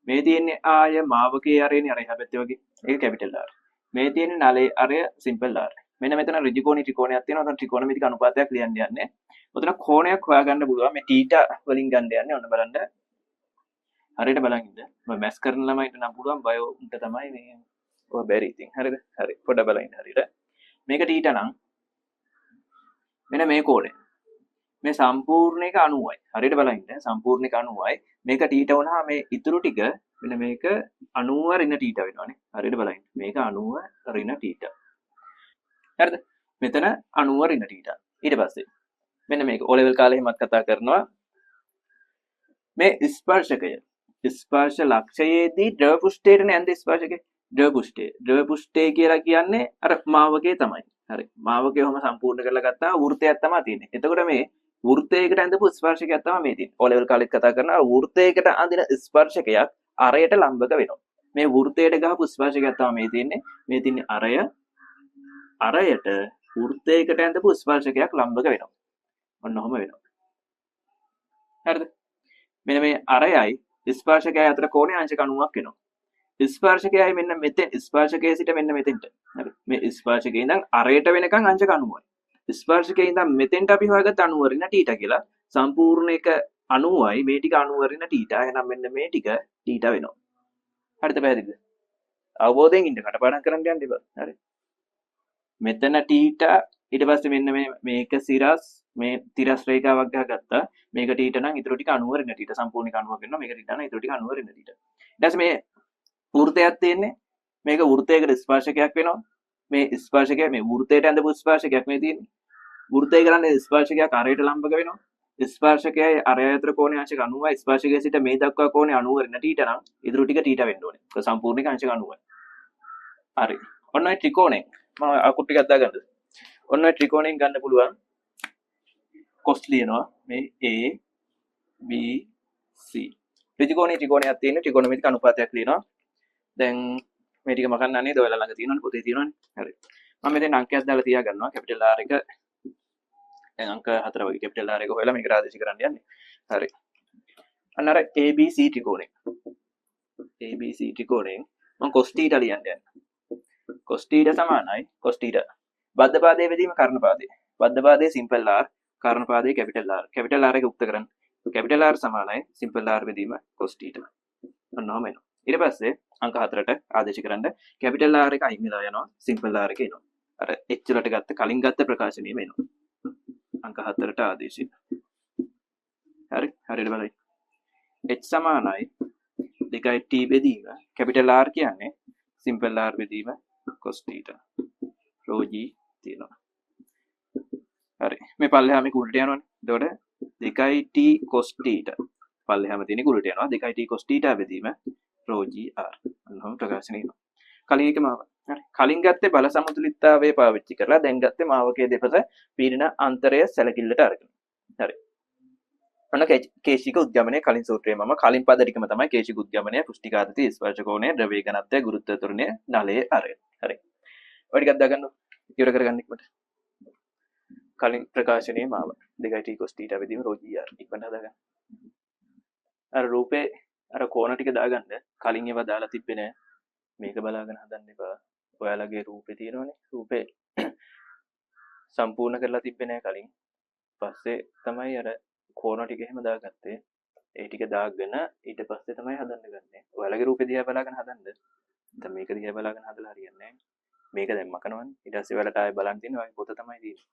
මේ තියෙන්නේ ආය මාවකයේ අරේනේ අර එහා පැත්තේ වගේ. ඒක කැපිටල් R. මේ තියෙන්නේ නලයේ අරය සිම්පල් R. මෙන්න මෙතන රජිකෝණී ත්‍රිකෝණයක් තියෙනවා. උතන ත්‍රිකෝණමිතික අනුපාතයක් ලියන්න යන්නේ. උතන කෝණයක් හොයාගන්න පුළුවන්. මේ θ වලින් ගන්න යන්නේ. ඔන්න බලන්න. හරියට බලන් ඉන්න. මම මැස් කරන ළමයිට නම් පුළුවන් බයෝ උන්ට තමයි මේ ඔය බැරි ඉතින්. හරිද? හරි. පොඩ්ඩක් බලන් ඉන්න හරියට. මේක θ නම් මෙන්න මේ කෝණය. මේ සම්පූර්ණ එක 90යි. හරියට බලන් ඉන්න. සම්පූර්ණ එක 90යි. මේක θ වුණා මේ ඉතුරු ටික මෙන්න මේක 90 ඍණ θ වෙනවානේ. හරියට බලන් ඉන්න. මේක 90 ඍණ θ. හරිද? මෙතන 90 ඍණ θ. ඊට පස්සේ මෙන්න මේක O level කාලේ හිමත් කතා කරනවා. මේ ස්පර්ශකය ස්පර්ශ ලක්ෂයේදී ද්‍රව පෘෂ්ඨයටනේ යන්නේ ස්පර්ශකේ. ද්‍රව පෘෂ්ඨය කියලා කියන්නේ අර මාවකයේ තමයි. හරි. මාවකය ඔහම සම්පූර්ණ කරලා ගත්තාම වෘත්තයක් තමයි තියෙන්නේ. එතකොට මේ වෘත්තයකට ඇඳපු ස්පර්ශකයක් තමයි මේ තියෙන්නේ. O level කාලෙත් කතා කරනවා වෘත්තයකට අඳින ස්පර්ශකයක් අරයට ලම්බක වෙනවා. මේ වෘත්තයට ගහපු ස්පර්ශකයක් තමයි මේ තියෙන්නේ. මේ තියෙන්නේ අරයට වෘත්තයකට ඇඳපු ස්පර්ශකයක් ලම්බක වෙනවා. ඔන්න ඔහම වෙනවා. හරිද? මෙන්න මේ අරයයි ස්පර්ශකයයි අතර කෝණය අංශක 90ක් වෙනවා. ස්පර්ශකයයි මෙන්න මෙතෙන් ස්පර්ශකයේ සිට මෙන්න මෙතෙන්ට. හරි. මේ ස්පර්ශකයේ ඉඳන් අරයට වෙනකන් අංශක 90යි. ස්පර්ශකයේ ඉඳන් මෙතෙන්ට අපි හොයාගත්ත 90 ඍණ θ කියලා. සම්පූර්ණ එක 90යි. මේ ටික 90 ඍණ θ. එහෙනම් මෙන්න මේ ටික θ වෙනවා. හරිද පැහැදිලිද? අවබෝධයෙන් ඉන්න කටපාඩම් කරන්න යන්න එපා. හරි. මෙතන θ ඊට පස්සේ මෙන්න මේක සිරස් මේ තිරස් රේඛාවක් ගහගත්තා. මේක θ නම් ඊටු ටික 90 ඍණ θ. සම්පූර්ණ එක 90ක් වෙනවා. මේක θ නම් ඊටු ටික 90 ඍණ θ. ඊට පස්සේ මේ වෘත්තයක් තියෙන්නේ. මේක වෘත්තයකට ස්පර්ශකයක් වෙනවා. මේ ස්පර්ශකය මේ වෘත්තයට ඇඳපු ස්පර්ශකයක් මේ තියෙන්නේ. වෘත්තය කරන්නේ ස්පර්ශකයක් අරයට ලම්බක වෙනවා. ස්පර්ශකයයි අරය අතර කෝණය අංශක 90යි. ස්පර්ශකයේ සිට මේ දක්වා කෝණය 90 ඍණ θ නම් ඊටු ටික θ වෙන්න ඕනේ. ඒක සම්පූර්ණ එක අංශක 90යි. හරි. ඔන්න ඔය ත්‍රිකෝණයෙන් මම අකුරු ටිකක් දාගන්නද? ඔන්න ඔය ත්‍රිකෝණයෙන් ගන්න පුළුවන් කොස් ලියනවා මේ A B C. ත්‍රිකෝණයක් තියෙන ත්‍රිකෝණමිතික අනුපාතයක් ලියනවා. දැන් මේ ටික මකන්න නේද ඔයාලා ළඟ තියෙනවනේ පොතේ තියෙනවනේ. හරි. මම මෙතන අංකයක් දාලා තියා ගන්නවා. කැපිටල් R එක දැන් අංක 4 වගේ කැපිටල් R එක හොයලා මේක රාශී කරන්න යන්නේ. හරි. අන්න අර ABC ත්‍රිකෝණය. ABC ත්‍රිකෝණයෙන් මම cos θ ලියන්න යන්නේ. cos θ සමානයි cos θ. බද්ධ පාදයේ වෙදීම කර්ණ පාදයේ. බද්ධ පාදයේ සිම්පල් R, කර්ණ පාදයේ කැපිටල් R. කැපිටල් R එක උක්ත කරන්න. කැපිටල් R සමානයි සිම්පල් R වෙදීම cos θ. ඔන්නෝම එනවා. ඊට පස්සේ අංක 4ට ආදේශ කරන්න කැපිටල් R එක අයින් වෙලා යනවා සිම්පල් R එක එනවා. අර h වලට ගත්ත කලින් ගත්ත ප්‍රකාශනයම එනවා. අංක 4ට ආදේශය. හරි. හරියට බලන්න. h සමානයි 2යි t බෙදීම කැපිටල් R කියන්නේ සිම්පල් R බෙදීම cos θ. ρ g තියෙනවා. හරි. මේ පල්ලෙහා මේක උල්ට යනවනේ. එතකොට 2යි t cos θ පල්ලෙහාම තියෙන උල්ට යනවා. 2යි t cos θ බෙදීම ρ g r. අන්නම ප්‍රකාශනය වෙනවා. කලින් එක මාව. හරි. කලින් ගත්තේ බල සමතුලිතතාවය පාවිච්චි කරලා දැන් ගත්තේ මාවකයේ දෙපස පීඩන අන්තරය සැලකිල්ලට අරගෙන. හරි. අන්න කේශික උද්ගමනය කලින් සූත්‍රයේ මම කලින් පද ටිකම තමයි කේශික උද්ගමනය පුෂ්ටිකාතති ස්පර්ශ කෝණය ද්‍රව්‍ය ඝනත්වය ගුරුත්ව ත්වරණය නලයේ අරය. හරි. ඔය ටිකක් දාගන්න. ඉවර කරගන්න ඉක්මනට. කලින් ප්‍රකාශනයේ මාව 2t cos θ වෙදීම ρ g r ඉක්මනට හදාගන්න. අර රූපේ අර කෝණ ටික දාගන්න. කලින් ඒවා දාලා තිබ්බේ නෑ. මේක බලාගෙන හදන්න එපා. ඔයාලගේ රූපේ තියෙනවනේ. රූපේ සම්පූර්ණ කරලා තිබ්බේ නෑ කලින්. පස්සේ තමයි අර කෝණ ටික එහෙම දාගත්තේ. ඒ ටික දාගෙන ඊට පස්සේ තමයි හදන්න ගන්නේ. ඔයාලගේ රූපේ දිහා බලාගෙන හදන්න. දැන් මේක දිහා බලාගෙන හදලා හරියන්නේ නෑ. මේක දැන් මකනවනේ. ඊට පස්සේ ඔයාලට ආයෙ බලන්න තියෙනවා. ඔය පොත තමයි තියෙන්නේ.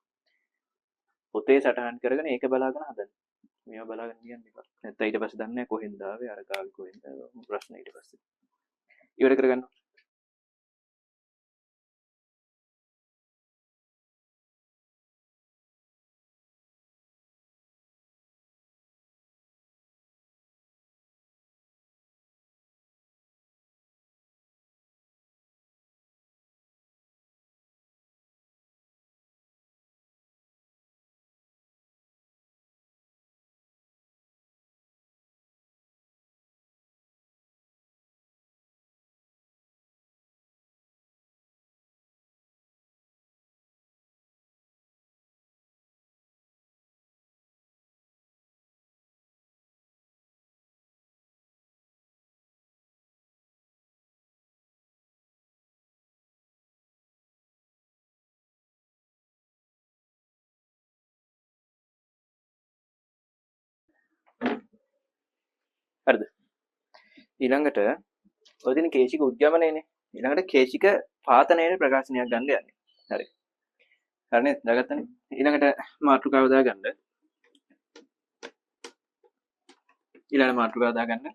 පොතේ සටහන් කරගෙන ඒක බලාගෙන හදන්න. මේවා බලාගෙන කියන්න එපා. නැත්නම් ඊට පස්සේ දන්නේ කොහෙන්ද ආවේ අර කාවි කොහෙන්ද ප්‍රශ්න ඊට පස්සේ. ඉවර කරගන්න. හරිද? ඊළඟට ඔය තියෙන කේශික උද්ගමනයනේ. ඊළඟට කේශික පාතනයේ ප්‍රකාශනයක් ගන්න යන්නේ. හරි. හරිනේ? දාගත්තනේ. ඊළඟට මාතෘකාව දාගන්න. ඊළඟ මාතෘකාව දාගන්න.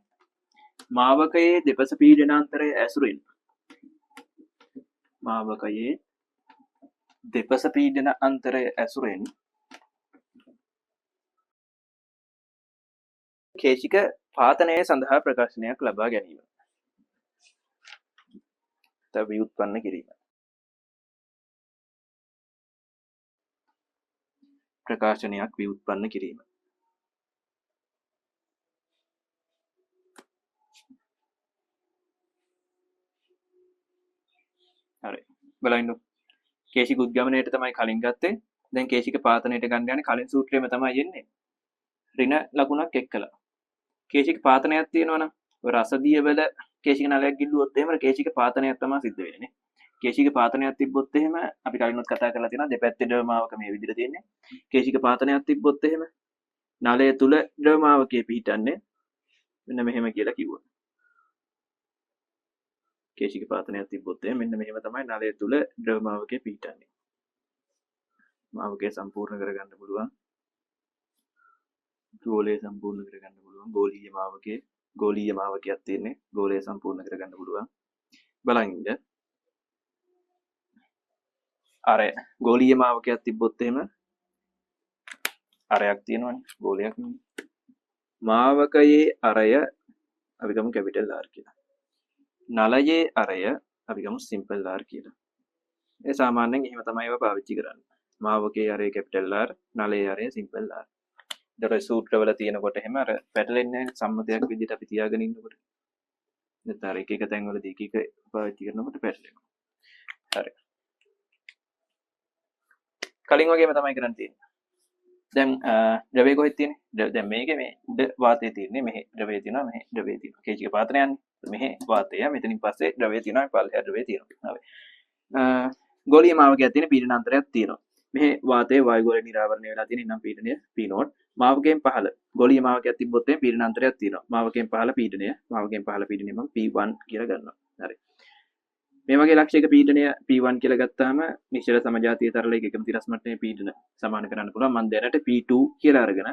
මාවකයේ දෙපස පීඩනාන්තරය ඇසුරින් මාවකයේ දෙපස පීඩන අන්තරය ඇසුරෙන් කේශික පාතනය සඳහා ප්‍රකාශනයක් ලබා ගැනීම. තව ව්‍යුත්පන්න කිරීම. ප්‍රකාශනයක් ව්‍යුත්පන්න කිරීම. හරි. බලන්න. කේශික උද්ගමනයට තමයි කලින් ගත්තේ. දැන් කේශික පාතනයට ගන්න යන්නේ කලින් සූත්‍රයේම තමයි යන්නේ. ඍණ ලකුණක් එක්කලා. කේශික පාතනයක් තියෙනවනම් ඔය රසදිය වල කේශික නලයක් ගිල්ලුවොත් එහෙම කේශික පාතනයක් තමයි සිද්ධ වෙන්නේ. කේශික පාතනයක් තිබ්බොත් එහෙම අපි කලින්වත් කතා කරලා තියෙනවා දෙපැත්තේ ද්‍රවමාවක මේ විදිහට තියෙන්නේ. කේශික පාතනයක් තිබ්බොත් එහෙම නලය තුල ද්‍රවමාවකයේ පිහිටන්නේ මෙන්න මෙහෙම කියලා කිව්වා. කේශික පාතනයක් තිබ්බොත් එහෙම මෙන්න මෙහෙම තමයි නලය තුල ද්‍රවමාවකයේ පිහිටන්නේ. මාවකය සම්පූර්ණ කරගන්න පුළුවන්. ගෝලය සම්පූර්ණ කරගන්න පුළුවන්. ගෝලීය මාවකයක් තියෙන්නේ. ගෝලය සම්පූර්ණ කරගන්න පුළුවන්. බලන්න ඉන්න. අර ගෝලීය මාවකයක් තිබ්බොත් එහෙම අරයක් තියෙනවනේ. ගෝලයක් නෙමෙයි. මාවකයේ අරය අපි ගමු කැපිටල් R කියලා. නලයේ අරය අපි ගමු සිම්පල් R කියලා. ඒ සාමාන්‍යයෙන් එහෙම තමයි ඒවා පාවිච්චි කරන්නේ. මාවකයේ අරය කැපිටල් R, නලයේ අරය සිම්පල් R. ඊට සූත්‍රවල තියෙනකොට එහෙම අර පැටලෙන්නේ සම්මතයක් විදිහට අපි තියාගෙන ඉන්නකොට. නැත්නම් අර එක එක තැන්වලදී එක එක පාවිච්චි කරනකොට පැටලෙනවා. හරි. කලින් වගේම තමයි කරන්න තියෙන්නේ. දැන් ද්‍රවය කොහෙද තියෙන්නේ? දැන් මේකේ මේ උඩ වාතය තියෙන්නේ. මෙහි ද්‍රවය තියෙනවා, මෙහි ද්‍රවය තියෙනවා. කේශික පාතනය යන්නේ. මෙහි වාතය, මෙතනින් පස්සේ ද්‍රවය තියෙනවා, පල්ලෙහා ද්‍රවය තියෙනවා. හරි. ගෝලීය මාවකයක් තියෙන පීඩනාන්තරයක් තියෙනවා. මෙහි වාතයේ වායු ගෝලය නිරාවරණය වෙලා තියෙන නම් පීඩනය P0. මාවකයෙන් පහළ ගෝලීය මාවකයක් තිබ්බොත් එහේ පීඩනාන්තරයක් තියෙනවා. මාවකයෙන් පහළ පීඩනය මම P1 කියලා ගන්නවා. හරි. මේ වගේ ලක්ෂයක පීඩනය P1 කියලා ගත්තාම නිශ්චල සමජාතීය තරලයක එකම තිරස් මට්ටමේ පීඩන සමාන කරන්න පුළුවන්. මම දැනට P2 කියලා අරගෙන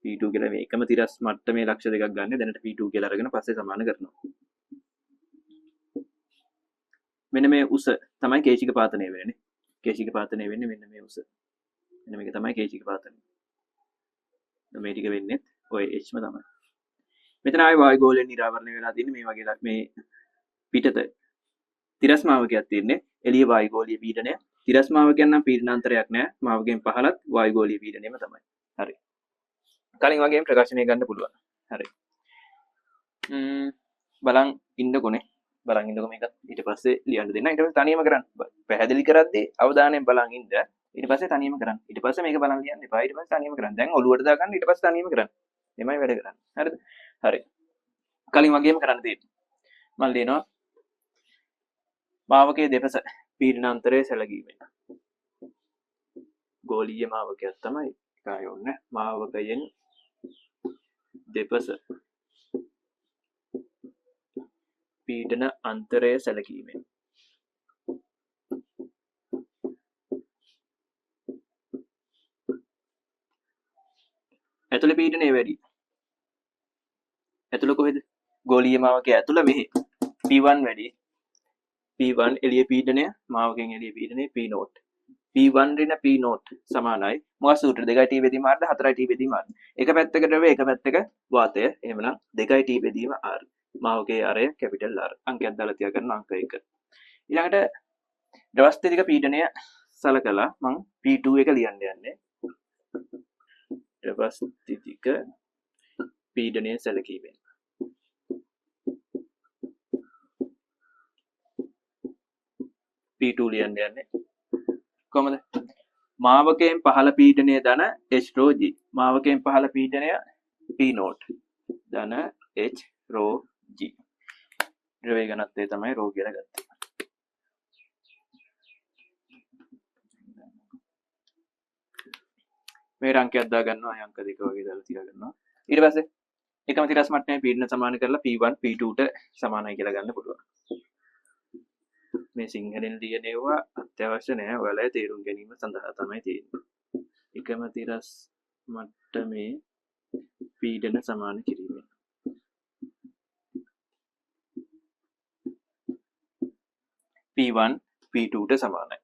P2 කියලා මේ එකම තිරස් මට්ටමේ ලක්ෂ දෙකක් ගන්න. දැනට P2 කියලා අරගෙන පස්සේ සමාන කරනවා. මෙන්න මේ උස තමයි කේශික පාතනය වෙන්නේ. කේශික පාතනය වෙන්නේ මෙන්න මේ උස. මෙන්න මේක තමයි කේශික පාතනය. මේ ටික වෙන්නේ ඔය H ම තමයි. මෙතන ආයි වායු ගෝලයෙන් නිරාවරණය වෙලා තියෙන්නේ මේ වගේ මේ පිටත තිරස් මාවකයක් තියෙන්නේ එළිය වායුගෝලීය පීඩනය තිරස් මාවකයන් නම් පීඩනාන්තරයක් නැහැ මාවකයෙන් පහළත් වායුගෝලීය පීඩනයම තමයි හරි කලින් වගේම ප්‍රකාශනය ගන්න පුළුවන් හරි බලන් ඉන්නකොනේ බලන් ඉන්නකො මේක ඊට පස්සේ ලියන්න දෙන්න ඊට පස්සේ තනියම කරන්න පැහැදිලි කරද්දී අවධානයෙන් බලන් ඉන්න ඊට පස්සේ තනියම කරන්න ඊට පස්සේ මේක බලන් ලියන්න එපා ඊට පස්සේ තනියම කරන්න දැන් ඔළුවට දාගන්න ඊට පස්සේ තනියම කරන්න එමය වැඩ කරන්න හරිද හරි කලින් වගේම කරන්න තියෙන්නේ මම ලියනවා මාවකයේ දෙපස පීඩනාන්තරයේ සැලකීමෙන් ගෝලීය මාවකයක් තමයි එකයි ඕනේ මාවකයෙන් දෙපස පීඩන අන්තරය සැලකීමෙන් ඇතුළේ පීඩනය වැඩි ඇතුළ කොහෙද ගෝලීය මාවකයේ ඇතුළ මෙහි P1 වැඩි P1 එළිය පීඩනය මාවකයෙන් එළිය පීඩනය P නෝට් P1 ඍණ P නෝට් සමානයි මොකක් සූත්‍ර 2යි T බෙදීම R 4යි T බෙදීම R එක පැත්තක ද්‍රව්‍ය එක පැත්තක වාතය එහෙමනම් 2යි T බෙදීම R මාවකයේ R කැපිටල් R අංකයක් දාලා තියාගන්න අංක 1 ඊළඟට ද්‍රවස්ථිතික පීඩනය සලකලා මම P2 එක ලියන්න යන්නේ ද්‍රවස්ථිතික පීඩනය සැලකීමෙන් P2 ලියන්න යන්නේ කොහමද මාවකයෙන් පහළ පීඩනය ධන H rho G මාවකයෙන් පහළ පීඩනය P නෝට් ධන H rho G ද්‍රව්‍ය ඝනත්වය තමයි rho කියලා ගත්තේ මේ අංකයක් දා ගන්නවා අංක දෙක වගේ දාලා තියා ගන්නවා ඊට පස්සේ එකම තිරස් මට්ටමේ පීඩන සමාන කරලා P1 P2 ට සමානයි කියලා ගන්න පුළුවන් මේ සිංහලෙන් ලියන ඒවා අත්‍යවශ්‍ය නැහැ ඔයාලා තේරුම් ගැනීම සඳහා තමයි තියෙන්නේ එකම තිරස් මට්ටමේ පීඩන සමාන කිරීමෙන් P1 P2 ට සමානයි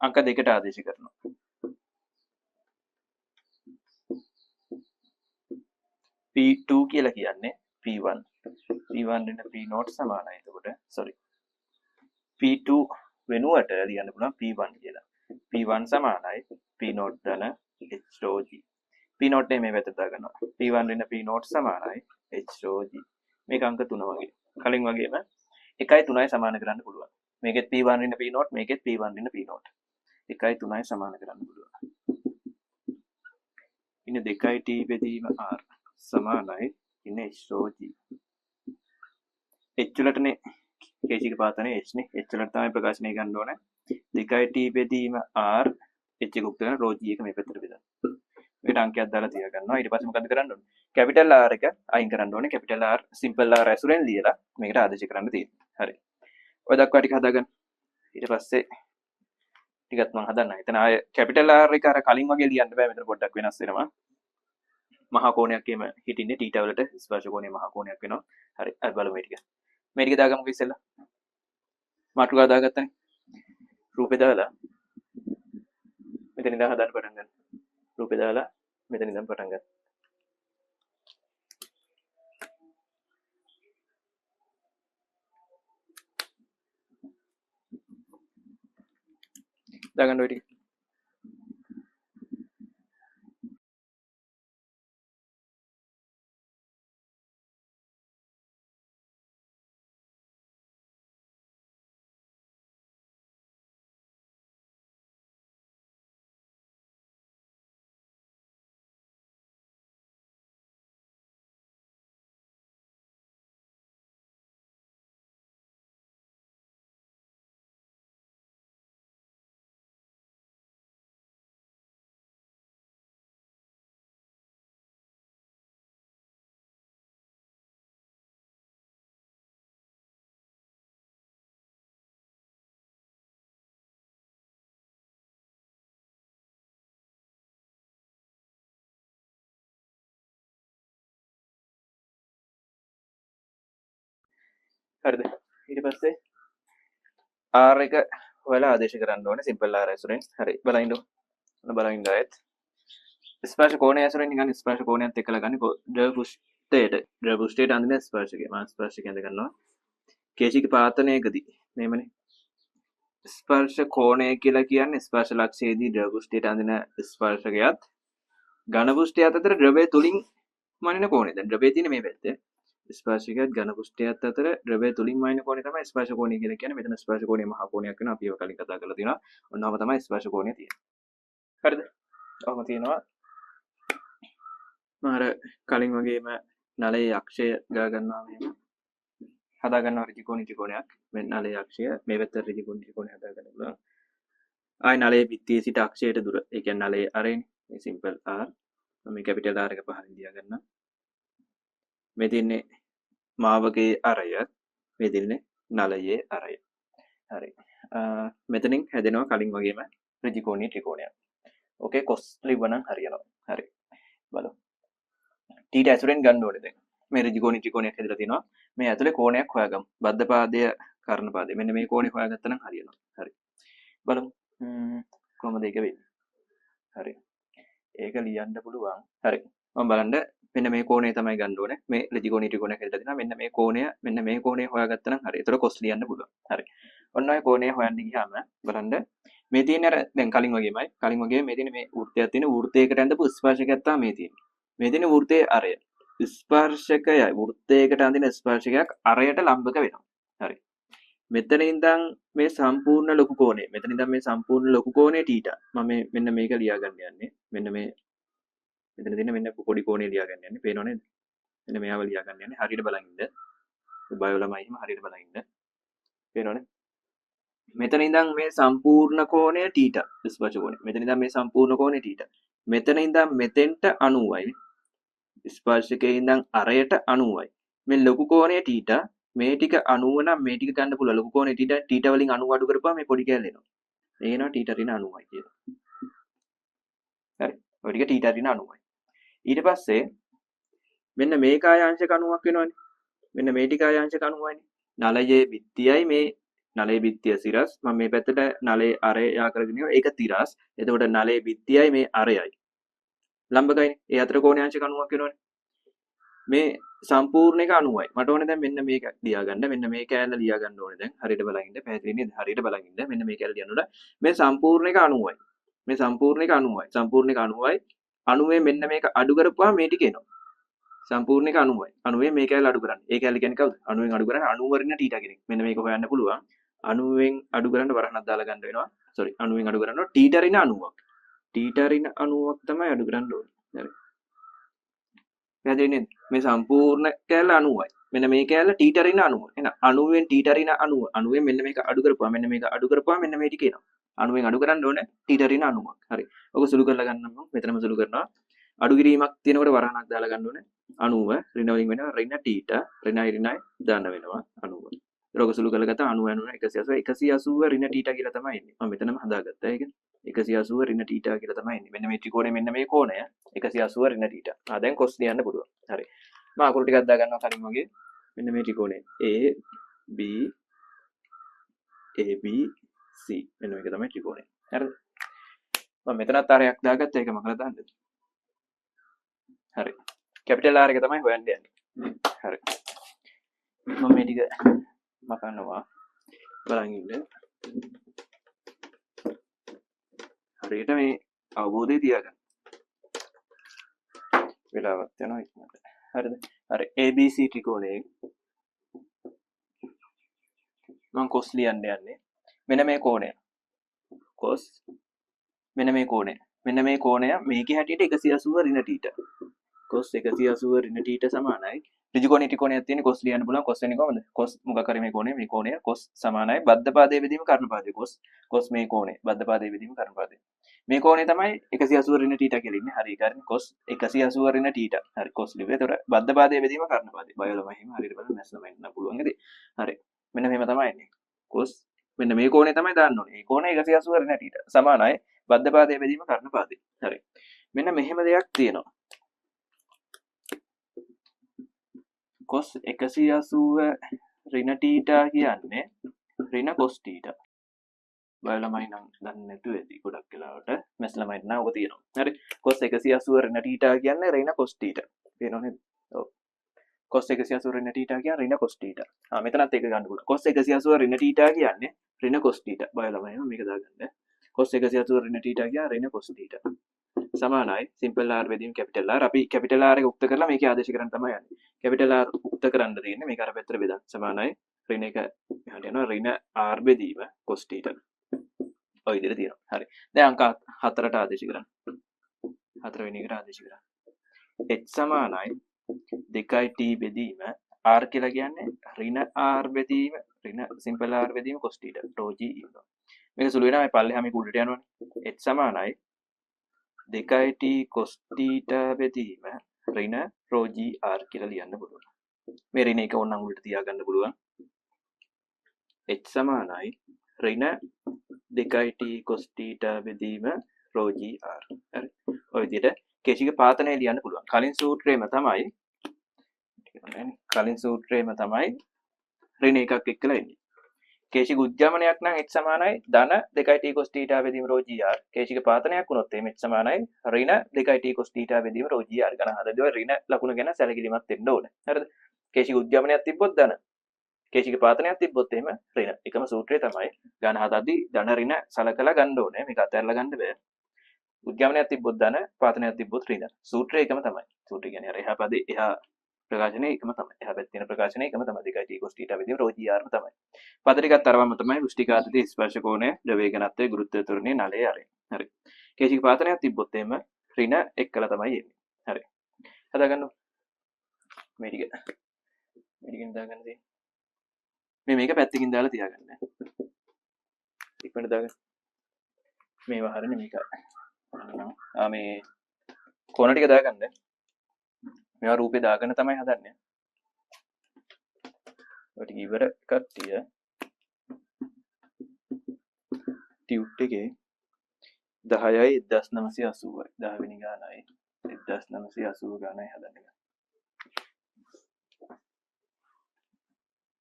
අංක දෙකට ආදේශ කරනවා P2 කියලා කියන්නේ P1 P1 ඍණ P නෝට් සමානයි එතකොට sorry P2 වෙනුවට ලියන්න පුළුවන් P1 කියලා P1 සමානයි P නෝට් ධන H rho G P note මේ පැත්තට දා ගන්නවා P1 ඍණ P නෝට් සමානයි H rho G මේක අංක 3 වගේ කලින් වගේම 1යි 3යි සමාන කරන්න පුළුවන් මේකෙත් P1 ඍණ P නෝට් මේකෙත් P1 ඍණ P නෝට් 1යි 3යි සමාන කරන්න පුළුවන් ඉන්නේ 2යි T බෙදීම R සමානයි ඉන්නේ H rho G H වලටනේ කේශික පාතනේ H නේ H වලට තමයි ප්‍රකාශනය ගන්න ඕනේ 2යි T බෙදීම R H එක උක්ත කරන rho G එක මේ පැත්තට බෙදන්න මේකට අංකයක් දාලා තියා ගන්නවා ඊට පස්සේ මොකද කරන්න ඕනේ කැපිටල් R එක අයින් කරන්න ඕනේ කැපිටල් R සිම්පල් R ඇසුරෙන් ලියලා මේකට ආදේශ කරන්න තියෙනවා හරි ඔය දක්වා ටික හදාගන්න ඊට පස්සේ ටිකත් මම හදන්නම් එතන ආය කැපිටල් R එක අර කලින් වගේ ලියන්න බෑ මෙතන පොඩ්ඩක් වෙනස් වෙනවා මහා කෝණයක් එම හිටින්නේ θීටා වලට ස්පර්ශ කෝණය මහා කෝණයක් වෙනවා හරි අර බලමු මේ ටික දාගමුකෝ ඉස්සෙල්ලා මාතෘකාව දාගත්තනේ රූපේ දාලා මෙතන ඉඳන් හදන්න පටන් ගන්න රූපේ දාලා මෙතන ඉඳන් පටන් ගන්න දාගන්න ඔය ටික හරිද ඊට පස්සේ R එක ඔයාලා ආදේශ කරන්න ඕනේ සිම්පල් R ඇසුරෙන් හරි බලන්න බලන්න ආයෙත් ස්පර්ශ කෝණය ඇසුරෙන් නිකන් ස්පර්ශ කෝණයත් එක්කලා ගන්න ද්‍රව වෘත්තයට ද්‍රවෘෂ්ටයට අඳින ස්පර්ශකය. මම ස්පර්ශකය අඳ ගන්නවා. කේශික පාතනයකදී මේමනේ ස්පර්ශ කෝණය කියලා කියන්නේ ස්පර්ශ ලක්ෂයේදී ද්‍රවෘෂ්ටයට අඳින ස්පර්ශකයත් ඝන පුෂ්ඨයත් අතර ද්‍රවය තුලින් මනින කෝණය. දැන් ද්‍රවයේ තියෙන මේ පැත්තේ ස්පර්ශකයත් ඝන පුෂ්ඨයත් අතර ද්‍රවය තුලින් මනින කෝණය තමයි ස්පර්ශ කෝණය කියලා කියන්නේ. මෙතන ස්පර්ශ කෝණය මහා කෝණයක් වෙනවා. අපි ඒක කලින් කතා කරලා තියෙනවා. ඔන්නම තමයි ස්පර්ශ කෝණය තියෙන්නේ. හරිද? ඔහොම තියෙනවා. මම අර කලින් වගේම නලයේ අක්ෂය ගා ගන්නවා මෙහෙම. හදා ගන්නවා ඍජුකෝණයක්. මේ නලයේ අක්ෂය මේ පැත්තට ඍජුකෝණය හදා ගන්න පුළුවන්. ආයි නලයේ පිටියේ සිට අක්ෂයට දුර. ඒ කියන්නේ නලයේ අරේනේ. මේ සිම්පල් R. මම මේ කැපිටල් R එක පහලින් දියා ගන්නවා. මේ තියන්නේ මාවකයේ අරය. මේ තියන්නේ නලයේ අරය. හරි. මෙතනින් හැදෙනවා කලින් වගේම ඍජුකෝණී ත්‍රිකෝණයක්. ඕකේ කොස් ලිව්වනම් හරියනවා. හරි. බලමු. ටීට ඇසුරෙන් ගන්න ඕනේ දැන්. මේ ඍජුකෝණී ත්‍රිකෝණයක් හැදලා තිනවා. මේ ඇතුලේ කෝණයක් හොයාගමු. බද්ධ පාදය කර්ණ පාදය. මෙන්න මේ කෝණේ හොයාගත්තා නම් හරියනවා. හරි. බලමු. කොහොමද ඒක වෙන්නේ? හරි. ඒක ලියන්න පුළුවන්. හරි. මම බලන්න මෙන්න මේ කෝණය තමයි ගන්න ඕනේ. මේ ඍජුකෝණී ත්‍රිකෝණයක් හැදලා තිනවා. මෙන්න මේ කෝණය හොයාගත්තා නම් හරි. ඒතර කොස් ලියන්න පුළුවන්. හරි. ඔන්න ඔය කෝණය හොයන්න ගියාම බලන්න මේ තියෙන අර දැන් කලින් වගේම මේ තියෙන මේ වෘත්තයක් තියෙන වෘත්තයකට ඇඳපු ස්පර්ශකයක් තමයි මේ තියෙන්නේ. මේ තියෙන වෘත්තයේ අරය. ස්පර්ශකයයි වෘත්තයකට අඳින ස්පර්ශකයක් අරයට ලම්බක වෙනවා. හරි. මෙතන ඉඳන් මේ සම්පූර්ණ ලොකු කෝණය. මෙතන ඉඳන් මේ සම්පූර්ණ ලොකු කෝණය θීටා. මම මෙන්න මේක ලියා ගන්න යන්නේ. මෙන්න මේ මෙතන තියෙන මෙන්න පොඩි කෝණය ලියා ගන්න යන්නේ. පේනව නේද? මෙන්න මේව ලියා ගන්න යන්නේ. හරියට බලන් ඉන්න. බයෝ ළමයි හිම හරියට බලන් ඉන්න. පේනවනේ? මෙතන ඉඳන් මේ සම්පූර්ණ කෝණය θීටා. ස්පර්ශ කෝණය. මෙතන ඉඳන් මේ සම්පූර්ණ කෝණය θීටා. මෙතන ඉඳන් මෙතෙන්ට 90යි. ස්පර්ශකයේ ඉඳන් අරයට 90යි. මේ ලොකු කෝණය θීටා මේ ටික 90 නම් මේ ටික ගන්න පුළුවන්. ලොකු කෝණය θීටා වලින් 90 අඩු කරපුවා මේ පොඩි කැලේ එනවා. ඒ එනවා θීටා ඍණ 90යි කියලා. හරි. ඔය ටික θීටා ඍණ 90යි. ඊට පස්සේ මෙන්න මේ කායාංශක 90ක් වෙනවනේ. මෙන්න මේ ටික කායාංශක 90යිනේ. නලයේ බිත්තියයි මේ නලයේ බිත්තිය සිරස්. මම මේ පැත්තට නලයේ අරය යා කරගෙන ඉනවා. ඒක තිරස්. එතකොට නලයේ බිත්තියයි මේ අරයයි. ලම්බකයිනේ. ඒ අතර කෝණාංශක 90ක් වෙනවනේ. මේ සම්පූර්ණ එක 90යි. මට ඕනේ දැන් මෙන්න මේක ලියා ගන්න. මෙන්න මේ කෑල්ල ලියා ගන්න ඕනේ දැන්. හරියට බලන් ඉන්න. පැහැදිලි නේද? හරියට බලන් ඉන්න. මෙන්න මේ කෑල්ල ලියන්න ඕනේ. මේ සම්පූර්ණ එක 90යි. මේ සම්පූර්ණ එක 90යි. සම්පූර්ණ එක 90යි. 90 මෙන්න මේක අඩු කරපුවාම මේ ටික එනවා. සම්පූර්ණ එක 90යි. 90 මේ කෑල්ල අඩු කරන්න. ඒ කෑල්ල කියන්නේ කවුද? 90න් අඩු කරන්නේ 90 වරින් ටීටා කෙනෙක්. මෙන්න මේක හොයන්න පුළුවන්. 90න් අඩු කරන්න වරහණක් දාලා ගන්න වෙනවා. sorry 90න් අඩු කරනවා ටීටා ඍණ 90ක්. ටීටා ඍණ 90ක් තමයි අඩු කරන්න ඕනේ. හරි. පැහැදිලි නේද? මේ සම්පූර්ණ කෑල්ල 90යි. මෙන්න මේ කෑල්ල ටීටා ඍණ 90. එහෙනම් 90න් ටීටා ඍණ 90. 90න් මෙන්න මේක අඩු කරපුවා මෙන්න මේක අඩු කරපුවා මෙන්න මේ ටික එනවා. 90න් අඩු කරන්න ඕනේ ටීටා ර්ණ 90ක්. හරි. ඔක සුළු කරලා ගන්නම් මම. මෙතනම සුළු කරනවා. අඩු කිරීමක් තියෙනකොට වරහණක් දාලා ගන්න ඕනේ. 90 ඍණ වලින් වෙනවා ඍණ ටීටා ඍණයි ඍණයි දාන්න වෙනවා 90. ඒක සුළු කරලා ගත්තා 90 180 ඍණ ටීටා කියලා තමයි එන්නේ. මම මෙතනම හදාගත්තා ඒක. 180 ඍණ ටීටා කියලා තමයි එන්නේ. මෙන්න මේ ත්‍රිකෝණය මෙන්න මේ කෝණය 180 ඍණ ටීටා. දැන් කොස් ලියන්න පුළුවන්. හරි. මම අකුරු ටිකක් දා ගන්නවා කලින් වගේ. මෙන්න මේ ත්‍රිකෝණය A B A B C මෙන්න මේක තමයි ත්‍රිකෝණය. හරිද? මම මෙතනත් ආරයක් දාගත්තා ඒක මකලා දාන්නද? හරි. කැපිටල් R එක තමයි හොයන්න යන්නේ. හරි. මම මේ ටික මකනවා. බලන් ඉන්න. හරියට මේ අවබෝධය තියාගන්න. වෙලාවක් යනවා ඉක්මනට. හරිද? හරි. ABC ත්‍රිකෝණයේ මම කොස් ලියන්න යන්නේ. මෙන්න මේ කෝණය. කොස් මෙන්න මේ කෝණය. මෙන්න මේ කෝණය මේකේ හැටියට 180 ඍණ θීටා. cos 180 ඍණ θීටා සමානයි. ඍජුකෝණී ත්‍රිකෝණයක් තියෙන cos ලියන්න පුළුවන්. cos වෙන්නේ කොහමද? cos මොකක් හරි මේ කෝණය cos සමානයි බද්ධ පාදයේ බෙදීම කර්ණ පාදයේ cos මේ කෝණය බද්ධ පාදයේ බෙදීම කර්ණ පාදයේ. මේ කෝණය තමයි 180 ඍණ θීටා කියලා ඉන්නේ. හරි. ඒ කියන්නේ cos 180 ර්ණ θීටා. හරි cos ලිව්වේ. ඒතකොට බද්ධ පාදයේ බෙදීම කර්ණ පාදයේ. බයෝ ළමයි හිම හරියට බලන්න මැස් ළමයි ඉන්න පුළුවන් නේද? හරි. මෙන්න මෙහෙම තමයි එන්නේ. cos මෙන්න මේ කෝණය තමයි දාන්න ඕනේ. මේ කෝණය 180 ර්ණ θීටා සමානයි බද්ධ පාදයේ බෙදීම කර්ණ පාදයේ. හරි. මෙන්න මෙහෙම දෙයක් තියෙනවා. cos 180 ඍණ θීටා කියන්නේ ඍණ cos θීටා. බයෝ ළමයි නම් දන්නේ නැතුව ඇති ගොඩක් වෙලාවට මැස් ළමයිට නම් ඔක තියෙනවා. හරි. cos 180 ඍණ θීටා කියන්නේ ඍණ cos θීටා. පේනව නේද? ඔව්. cos 180 ඍණ θ කියන්නේ ඍණ cos θ. මෙතනත් ඒක ගන්න පුළුවන්. cos 180 ඍණ θ කියන්නේ ඍණ cos θ. බලලා එහෙනම් මේක දාගන්න. cos 180 ඍණ θ කියන්නේ ඍණ cos θ. සමානයි simple r බෙදීම capital R. අපි capital R එක උක්ත කරලා මේකේ ආදේශ කරන්න තමයි යන්නේ. capital R උක්ත කරන්න තියෙන්නේ මේක අර පැත්තට බෙදන්න. සමානයි ඍණ එක එහාට යනවා ඍණ r බෙදීම cos θ. ඔය විදිහට තියෙනවා. හරි. දැන් අංක 4ට ආදේශ කරන්න. 4 වෙනි එකට ආදේශ කරන්න. h සමානයි 2t බෙදීම r කියලා කියන්නේ ඍණ r බෙදීම ඍණ simple r බෙදීම cos θ rho g ඉන්නවා. මේක සුළු වෙනවා මේ පල්ලෙහා මේක උඩට යනවනේ. h සමානයි 2t cos θ බෙදීම ඍණ rho g r කියලා ලියන්න පුළුවන්. මේ ඍණ එක ඕනනම් උඩට තියාගන්න පුළුවන්. h සමානයි ඍණ 2t cos θ බෙදීම rho g r. හරි. ඔය විදිහට කේශික පාතනය ලියන්න පුළුවන්. කලින් සූත්‍රයේම තමයි ඍණ එකක් එක්කලා එන්නේ. කේශික උද්‍යමනයක් නම් h සමානයි ධන 2t cos θ බෙදීම rho g r. කේශික පාතනයක් වුණොත් එමෙ h සමානයි ඍණ 2t cos θ බෙදීම rho g r ගණන් හදද්දී ඔය ඍණ ලකුණ ගැන සැලකිලිමත් වෙන්න ඕනේ. හරිද? කේශික උද්‍යමනයක් තිබ්බොත් ධන. කේශික පාතනයක් තිබ්බොත් එහෙම ඍණ. එකම සූත්‍රය තමයි ගණන් හදද්දී ධන ඍණ සලකලා ගන්න ඕනේ. මේක අතහැරලා ගන්න බෑ. උද්‍යමනයක් තිබ්බොත් ධන, පාතනයක් තිබ්බොත් ඍණ. සූත්‍රය එකම තමයි. සූත්‍රය කියන්නේ අර එහා පදේ එහා ප්‍රකාශනය එකම තමයි. එහා පැත්තේ තියෙන ප්‍රකාශනය එකම තමයි. 2t cos θ බෙදීම rho g r තමයි. පද ටිකත් අරවම තමයි වෘෂ්ටිකාතී ස්පර්ශ කෝණය, ද්‍රව්‍ය ඝනත්වය, ගුරුත්වය ත්වරණය, නලය ආරය. හරි. කේශික පාතනයක් තිබ්බොත් එහෙම ඍණ එක්කලා තමයි එන්නේ. හරි. හදාගන්න. මේ ටික දාගන්න තියෙන්නේ. මේක පැත්තකින් දාලා තියාගන්න. ඉක්මනට දාගන්න. මේවා හරිනේ මේක. මේ කෝණ ටික දාගන්න. මේවා රූපේ දාගෙන තමයි හදන්නේ. ඔය ටික ඉවර කට්ටිය ටියුට් එකේ 10යි 1980යි 10 වෙනි ගානයි 1980 ගානයි හදන්න.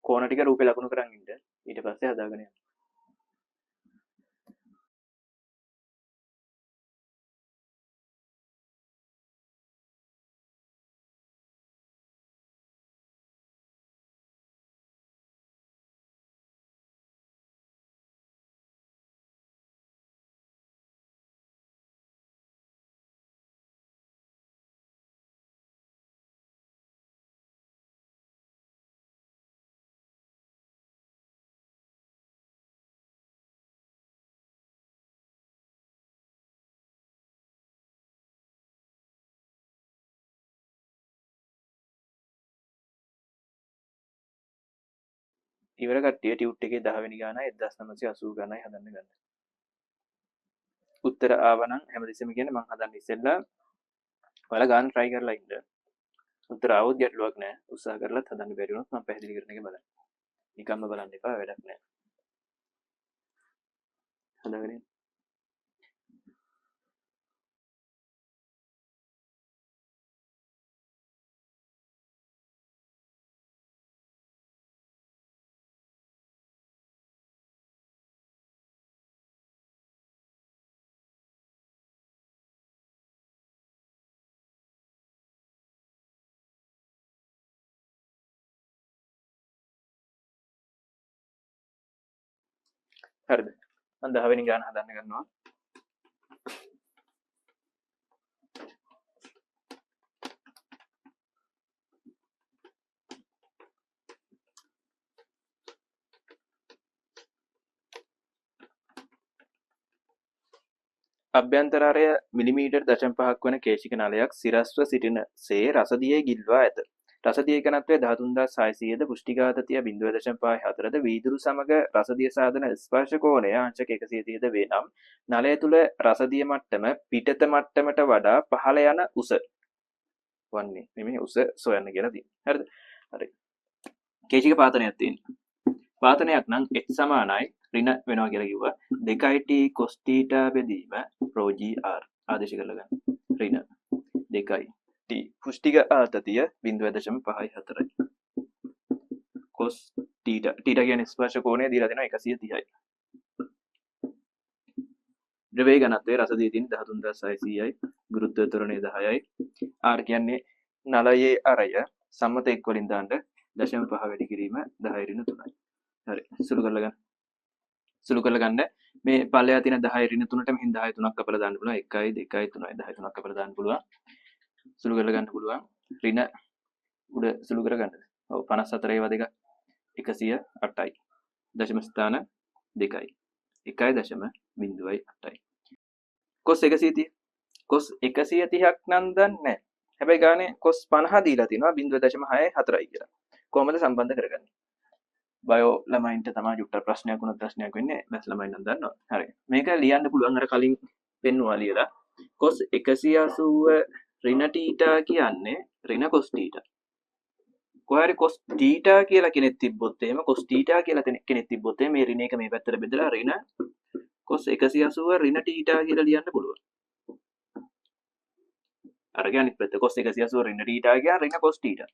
කෝණ ටික රූපේ ලකුණු කරන් ඉන්න. ඊට පස්සේ හදාගෙන යන්න. ඉවර කට්ටිය ටියුට් එකේ 10 වෙනි ගානයි 1980 ගානයි හදන්න ගන්න. උත්තර ආවනම් හැමදෙස්සෙම කියන්නේ මම හදන්න ඉස්සෙල්ලා ඔයාලා ගන්න try කරලා ඉන්න. උත්තර ආවොත් ගැටලුවක් නැහැ. උත්සාහ කරලත් හදන්න බැරි වුණොත් මම පැහැදිලි කරන එක බලන්න. නිකම්ම බලන්න එපා වැඩක් නැහැ. හදාගෙන ඉන්න. හරිද? මම 10 වෙනි ගාන හදන්න ගන්නවා. අභ්‍යන්තරාරය මිලිමීටර් 0.5ක් වන කේශික නලයක් සිරස්ව සිටින සේ රසදියේ ගිල්වා ඇත. රසදියේ ඝනත්වය 13600ද පුෂ්ටිඝාතතිය 0.54ද වීදුරු සමග රසදිය සාධන ස්පර්ශ කෝණය අංශක 130ද වේ නම් නලය තුල රසදිය මට්ටම පිටත මට්ටමට වඩා පහළ යන උස වන්නේ. මේ උස සොයන්න කියලා තියෙනවා. හරිද? හරි. කේශික පාතනයක් තියෙනවා. පාතනයක් නම් h සමානයි ඍණ වෙනවා කියලා කිව්වා 2t cos θ බෙදීම rho g r ආදේශ කරලා ගන්න. ඍණ 2t පුෂ්ටික ආතතිය 0.54යි. cos θ කියන්නේ ස්පර්ශ කෝණය දීලා දෙනවා 130යි. ද්‍රව්‍ය ඝනත්වය රසදියේ තියෙන 13600යි. ගුරුත්ව ත්වරණය 10යි. r කියන්නේ නලයේ අරය සම්මත එක් වලින් දාන්න 0.5 වැඩි කිරීම 10 ඍණ 3යි. හරි. සුළු කරලා ගන්න. සුළු කරලා ගන්න. මේ පල්ලෙහා තියෙන 10 ඍණ 3ට මෙහින් 10 3ක් කපලා දාන්න පුළුවන්. 1යි 2යි 3යි 10 3ක් කපලා දාන්න පුළුවන්. සුළු කරලා ගන්න පුළුවන්. ඍණ උඩ සුළු කර ගන්නද? ඔව් 54 ඒවා දෙක 108යි. දශම ස්ථාන 2යි. 1.08යි. කොස් 130. කොස් 130ක් නම් දන්නේ නැහැ. හැබැයි ගානේ කොස් 50 දීලා තිනවා 0.64යි කියලා. කොහොමද සම්බන්ධ කරගන්නේ? බයෝ ළමයින්ට තමයි ජුට්ට ප්‍රශ්නයක් වුණත් ප්‍රශ්නයක් වෙන්නේ. මැස් ළමයින් නම් දන්නවා. හරි. මේක ලියන්න පුළුවන් අර කලින් පෙන්නුවා ලියලා. කොස් 180 ඍණ තීටා කියන්නේ ඍණ කොස් තීටා. කොහරි කොස් තීටා කියලා කෙනෙක් තිබ්බොත් එහෙම කොස් තීටා කියලා කෙනෙක් තිබ්බොත් එහෙම මේ ඍණ එක මේ පැත්තට බෙදලා ඍණ කොස් 180 ඍණ තීටා කියලා ලියන්න පුළුවන්. අරගෙන අනිත් පැත්ත කොස් 180 ඍණ තීටා කියන ඍණ කොස් තීටා.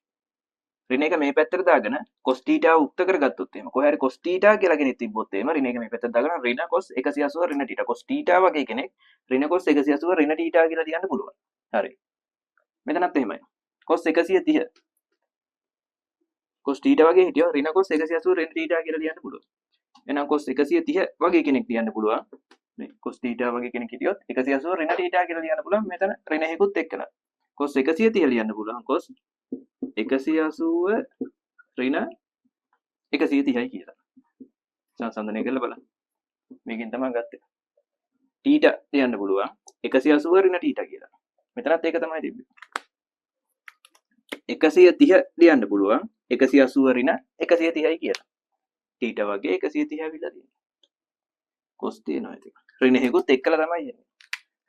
ඍණ එක මේ පැත්තට දාගෙන කොස් තීටා උක්ත කරගත්තොත් එහෙම කොහේ හරි කොස් තීටා කියලා කෙනෙක් තිබ්බොත් එහෙම ඍණ එක මේ පැත්තට දාගෙන ඍණ කොස් 180 ඍණ තීටා කොස් තීටා වගේ කෙනෙක් ඍණ කොස් 180 ඍණ තීටා කියලා ලියන්න පුළුවන්. හරි. මෙතනත් එහෙමයි. කොස් 130 කොස් තීටා වගේ හිටියෝ ඍණ කොස් 180 ඍණ තීටා කියලා ලියන්න පුළුවන්. එහෙනම් කොස් 130 වගේ කෙනෙක් ලියන්න පුළුවන්. මේ කොස් තීටා වගේ කෙනෙක් හිටියොත් 180 ඍණ තීටා කියලා ලියන්න පුළුවන්. මෙතන ඍණ හේකුත් එක්කලා. කොස් 130 ලියන්න පුළුවන්. කොස් 180 ඍණ 130යි කියලා. සංසන්දනය කරලා බලන්න. මේකෙන් තමයි ගත්තේ. තීටා ලියන්න පුළුවන් 180 ඍණ තීටා කියලා. මෙතනත් ඒක තමයි තිබ්බේ. 130 ලියන්න පුළුවන් 180 ඍණ 130යි කියලා. තීටා වගේ 130 ඇවිල්ලා තියෙනවා. කොස් තියෙනවා ඉතින්. ඍණ හේකුත් එක්කලා තමයි එන්නේ.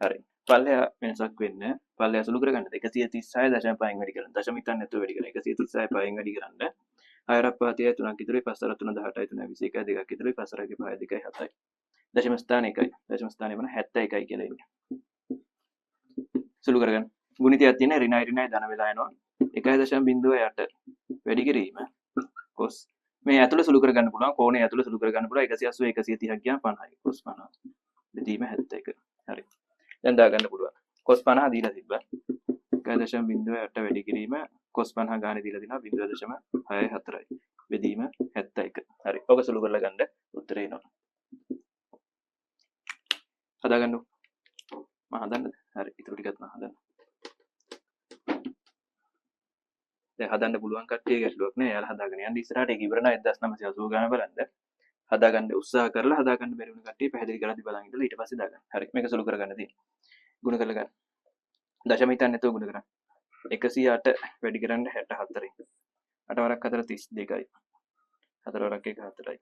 හරි. පල්ලෙහා වෙනසක් වෙන්නේ. පල්ලෙහා සුළු කරගන්න 136.5න් වැඩි කරන්න. දශම හිතන්න නැතුව වැඩි කරන්න. 136.5න් වැඩි කරන්න. 6ක් 5යි 3ක් ඉතුරුයි 5 3 18යි 3 21යි 2ක් ඉතුරුයි 5 5යි 2යි 7යි. දශම ස්ථාන 1යි. දශම ස්ථානේ වන 71යි කියලා එන්නේ. සුළු කරගන්න. ගුණිතයක් තියෙන ඍණයි ඍණයි ධන වෙලා යනවා. 1.08 වැඩි කිරීම කොස් මේ ඇතුළ සුළු කරගන්න පුළුවන් කෝණය ඇතුළ සුළු කරගන්න පුළුවන් 180 130ක් ගියාම 50යි කොස් 50 බෙදීම 71 හරි දැන් දාගන්න පුළුවන් කොස් 50 දීලා තිබ්බා 1.08 වැඩි කිරීම කොස් 50 ගානේ දීලා තිනවා 0.64යි බෙදීම 71 හරි ඔක සුළු කරලා ගන්න උත්තරේ එනවා හදාගන්න මම හදන්නද හරි ඊටු ටිකත් මම හදන්න දැන් හදන්න පුළුවන් කට්ටිය ගැටලුවක් නෑ. එයාලා හදාගෙන යන්න ඉස්සරහට ඒක ඉවර නැහැ 1980 ගාන බලන්න. හදාගන්න උත්සාහ කරලා හදාගන්න බැරි වුණ කට්ටිය පැහැදිලි කරලා බලන් ඉඳලා ඊට පස්සේ දාගන්න. හරි. මේක සුළු කරගන්න තියෙනවා. ගුණ කරලා ගන්න. දශම හිතන්න නැතුව ගුණ කරන්න. 108 වැඩි කරන්න 64යි. 8 වරක් 4 32යි. 4 වරක් 1 4යි.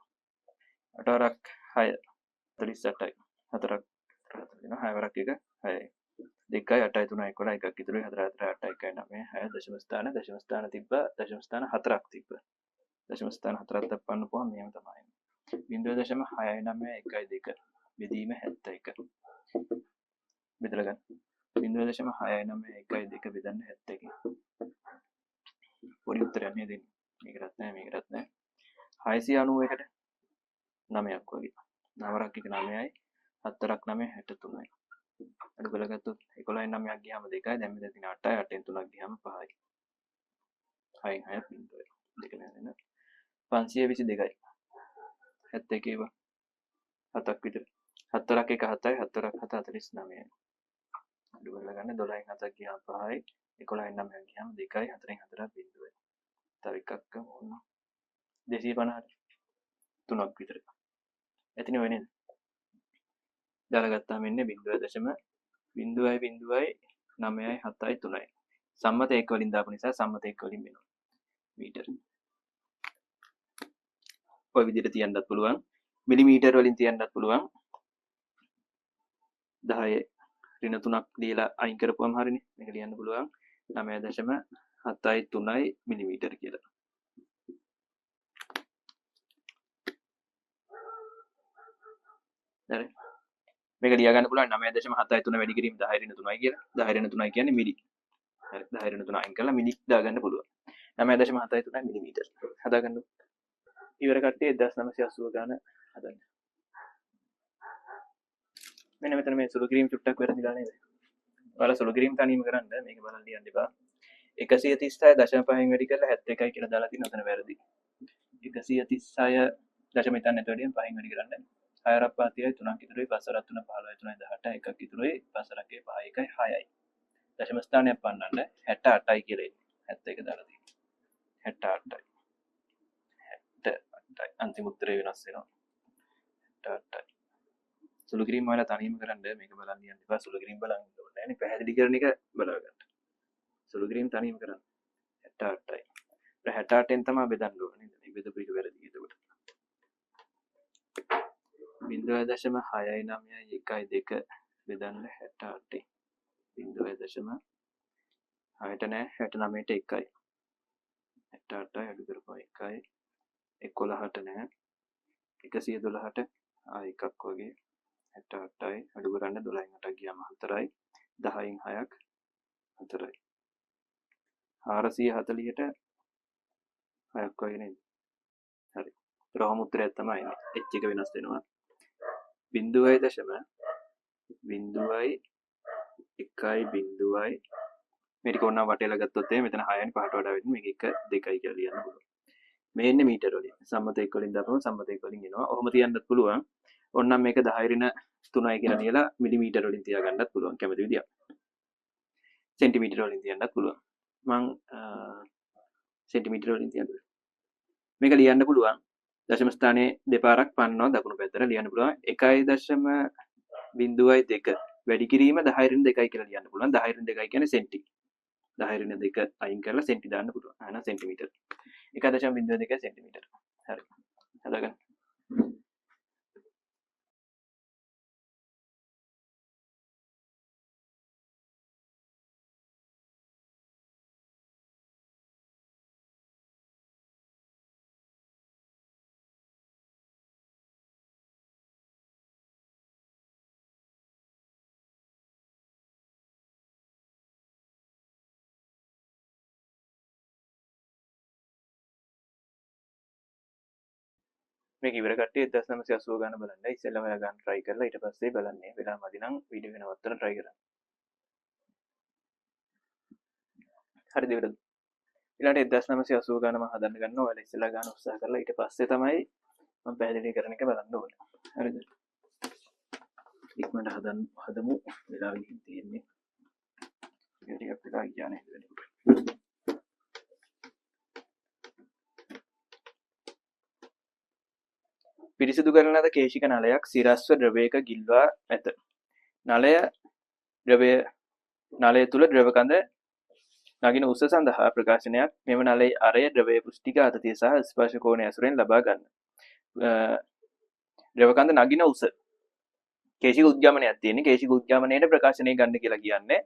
8 වරක් 6 48යි. 4ක් 4 දෙනවා 6 වරක් 1 6යි. 2යි 8යි 3යි 11යි එකක් ඉතුරුයි 4 4 8යි 1යි 9යි 6 දශම ස්ථාන තිබ්බ දශම ස්ථාන 4ක් තිබ්බ දශම ස්ථාන 4ක් දක්වන්න පුළුවන් මෙහෙම තමයි 0.691 2 බෙදීම 71 බෙදලා ගන්න 0.691 2 බෙදන්න 71 පොඩි උත්තරයක් නේද මේකටත් නැහැ 691කට 9ක් වගේ 9ක් 1 9යි 4ක් 9 63යි අඩු කරලා ගත්තොත් 11න් 9ක් ගියාම 2යි දැන් මෙතන තියෙන 8යි 8න් 3ක් ගියාම 5යි 6න් 6ක් බිඳුවයි දෙක නේද 522යි 71 ඒවා 7ක් විතර 4ක් 1 7යි 4ක් 7 49යි අඩු කරලා ගන්න 12න් 7ක් ගියාම 5යි 11න් 9ක් ගියාම 2යි 4න් 4ක් බිඳුවයි තව එකක් ගමු 250 3ක් විතර එතන වෙන්නේ දාලා ගත්තාම එන්නේ 0.0.9යි 7යි 3යි සම්මත එක් වලින් දාපු නිසා සම්මත එක් වලින් වෙනවා මීටර ඔය විදිහට තියන්නත් පුළුවන් මිලිමීටර වලින් තියන්නත් පුළුවන් 10 ඍණ 3ක් දීලා අයින් කරපුවම හරිනේ මේක ලියන්න පුළුවන් 9.7යි 3යි මිලිමීටර කියලා හරි මේක ලියා ගන්න පුළුවන් 9.7යි 3 වැඩි කිරීම 10 ඍණ 3යි කියලා 10 ඍණ 3යි කියන්නේ මිලි හරි 10 ඍණ 3 අයින් කරලා මිලි දාගන්න පුළුවන් 9.7යි 3යි මිලිමීටර හදාගන්න ඉවර කට්ටිය 1980 ගාන හදන්න මෙන්න මෙතන මේ සුළු කිරීම චුට්ටක් වැරදිලා නේද ඔයාලා සුළු කිරීම තනියම කරන්න මේක බලන්න ලියන්න එපා 136.5 වැඩි කරලා 71 කියලා දාලා තියෙන උතන වැරදි. 136.5 නැතුවදී 5 වැඩි කරන්න. 6ක් 5යි 3ක් ඉතුරුයි 5ක් 3 15යි 3යි 18යි එකක් ඉතුරුයි 5ක් 5යි 1යි 6යි. දශම ස්ථානයක් පන්නන්න 68යි කියලා එන්නේ. 71 දාලා තියෙනවා. 68යි. 68යි. අන්තිම උත්තරේ වෙනස් වෙනවා. 68යි. සුළු කිරීම වල තනියම කරන්න මේක බලන්න යන්න එපා. සුළු කිරීම බලන්න ඕනේ නැහැ නේ. පැහැදිලි කරන එක බලා ගන්න. සුළු කිරීම තනියම කරන්න. 68යි. 68න් තමයි බෙදන්න ඕනේ නේද? මේ බෙදපු එක වැරදි. එතකොට 0.691 බෙදන්න 68යි. 0.6ට නෑ 69ට 1යි. 68යි අඩු කරපුවා 1යි. 11ට නෑ 112ට එකක් වගේ 68යි අඩු කරන්න 12න් 8ක් ගියාම 4යි 10න් 6ක් 4යි 440ට 6ක් වගේ නේද? හරි. රෝම උත්තරය තමයි එන්නේ. h එක වෙනස් වෙනවා. 0.1යි මේක ඕනනම් වටේලා ගත්තොත් මෙතන 6යි 5ට වඩා වෙන්නේ මේක 1 2යි කියලා ලියන්න පුළුවන්. මේ එන්නේ මීටර වලින්. සම්මත 1 වලින් දාපුවම සම්මත 1 වලින් එනවා. ඔහොම තියන්නත් පුළුවන්. ඕනනම් මේක 10 ඍණ 3යි කියලා ලියලා මිලිමීටර වලින් තියාගන්නත් පුළුවන් කැමති විදියට. සෙන්ටිමීටර වලින් තියන්නත් පුළුවන්. මං සෙන්ටිමීටර වලින් තියනවා. මේක ලියන්න පුළුවන්. දශම ස්ථානයේ දෙපාරක් පන්නනවා දකුණු පැත්තට ලියන්න පුළුවන් 1.02 වැඩි කිරීම 10 ඍණ 2යි කියලා ලියන්න පුළුවන් 10 ඍණ 2යි කියන්නේ සෙන්ටි 10 ඍණ 2 අයින් කරලා සෙන්ටි දාන්න පුළුවන් එහෙනම් සෙන්ටිමීටර 1.02 සෙන්ටිමීටර හරි හදාගන්න මේක ඉවර කට්ටිය 1980 ගන්න බලන්න ඉස්සෙල්ලාම ඔයා ගන්න try කරලා ඊට පස්සේ බලන්නේ වෙලා මදි නම් වීඩියෝ එක නවත්තලා try කරන්න හරිද ඉවරද ඊළඟට 1980 ගන්න මම හදන්න ගන්නවා ඔයාලා ඉස්සෙල්ලා ගන්න උත්සාහ කරලා ඊට පස්සේ තමයි මම පැහැදිලි කරන එක බලන්න ඕනේ හරිද ඉක්මනට හදමු වෙලා ගිහින් තියෙන්නේ ඒක ටිකක් වෙලා ගියා නේද පිරිසිදු කරන ලද කේශික නලයක් සිරස්ව ද්‍රවයක ගිල්වා ඇත. නලය තුල ද්‍රව කඳ නගින උස සඳහා ප්‍රකාශනයක් මෙම නලයේ අරය ද්‍රවයේ පුෂ්ටික ආතතිය සහ ස්පර්ශ කෝණය ඇසුරෙන් ලබා ගන්න. ද්‍රව කඳ නගින උස කේශික උද්ගමනයක් තියෙන්නේ. කේශික උද්ගමනයේ ප්‍රකාශනය ගන්න කියලා කියන්නේ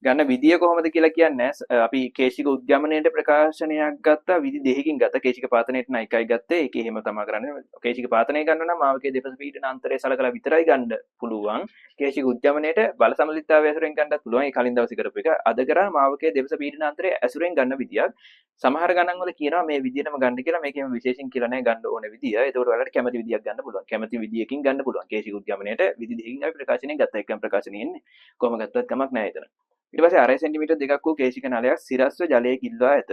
ගන්න විදිය කොහොමද කියලා කියන්නේ අපි කේශික උද්ගමනයේ ප්‍රකාශනයක් ගත්තා විදි දෙකකින් ගත්ත කේශික පාතනයේට නම් එකයි ගත්තේ ඒක එහෙම තමයි කරන්නේ කේශික පාතනය ගන්න නම් මාවකයේ දෙපස පීඩන අන්තරය සලකලා විතරයි ගන්න පුළුවන් කේශික උද්ගමනයේට බල සමලිතතාවය ඇසුරෙන් ගන්නත් පුළුවන් ඒ කලින් දවසේ කරපු එක අද කරා මාවකයේ දෙපස පීඩන අන්තරය ඇසුරෙන් ගන්න විදියක් සමහර ගණන් වල කියනවා මේ විදියටම ගන්න කියලා මේකෙම විශේෂයෙන් කියලා නැහැ ගන්න ඕනේ විදිය ඒකට ඔයාලට කැමති විදියක් ගන්න පුළුවන් කැමති විදියකින් ගන්න පුළුවන් කේශික උද්ගමනයේට විදි දෙකකින් අපි ප්‍රකාශනය ගත්තා එකම ප්‍රකාශනය එන්නේ කොහොම ගත්තත් කමක් නැහැ එතන ඊට පස්සේ අරයි සෙන්ටිමීටර් දෙකක් වූ කේශික නලයක් සිරස්ව ජලයේ ගිල්වා ඇත.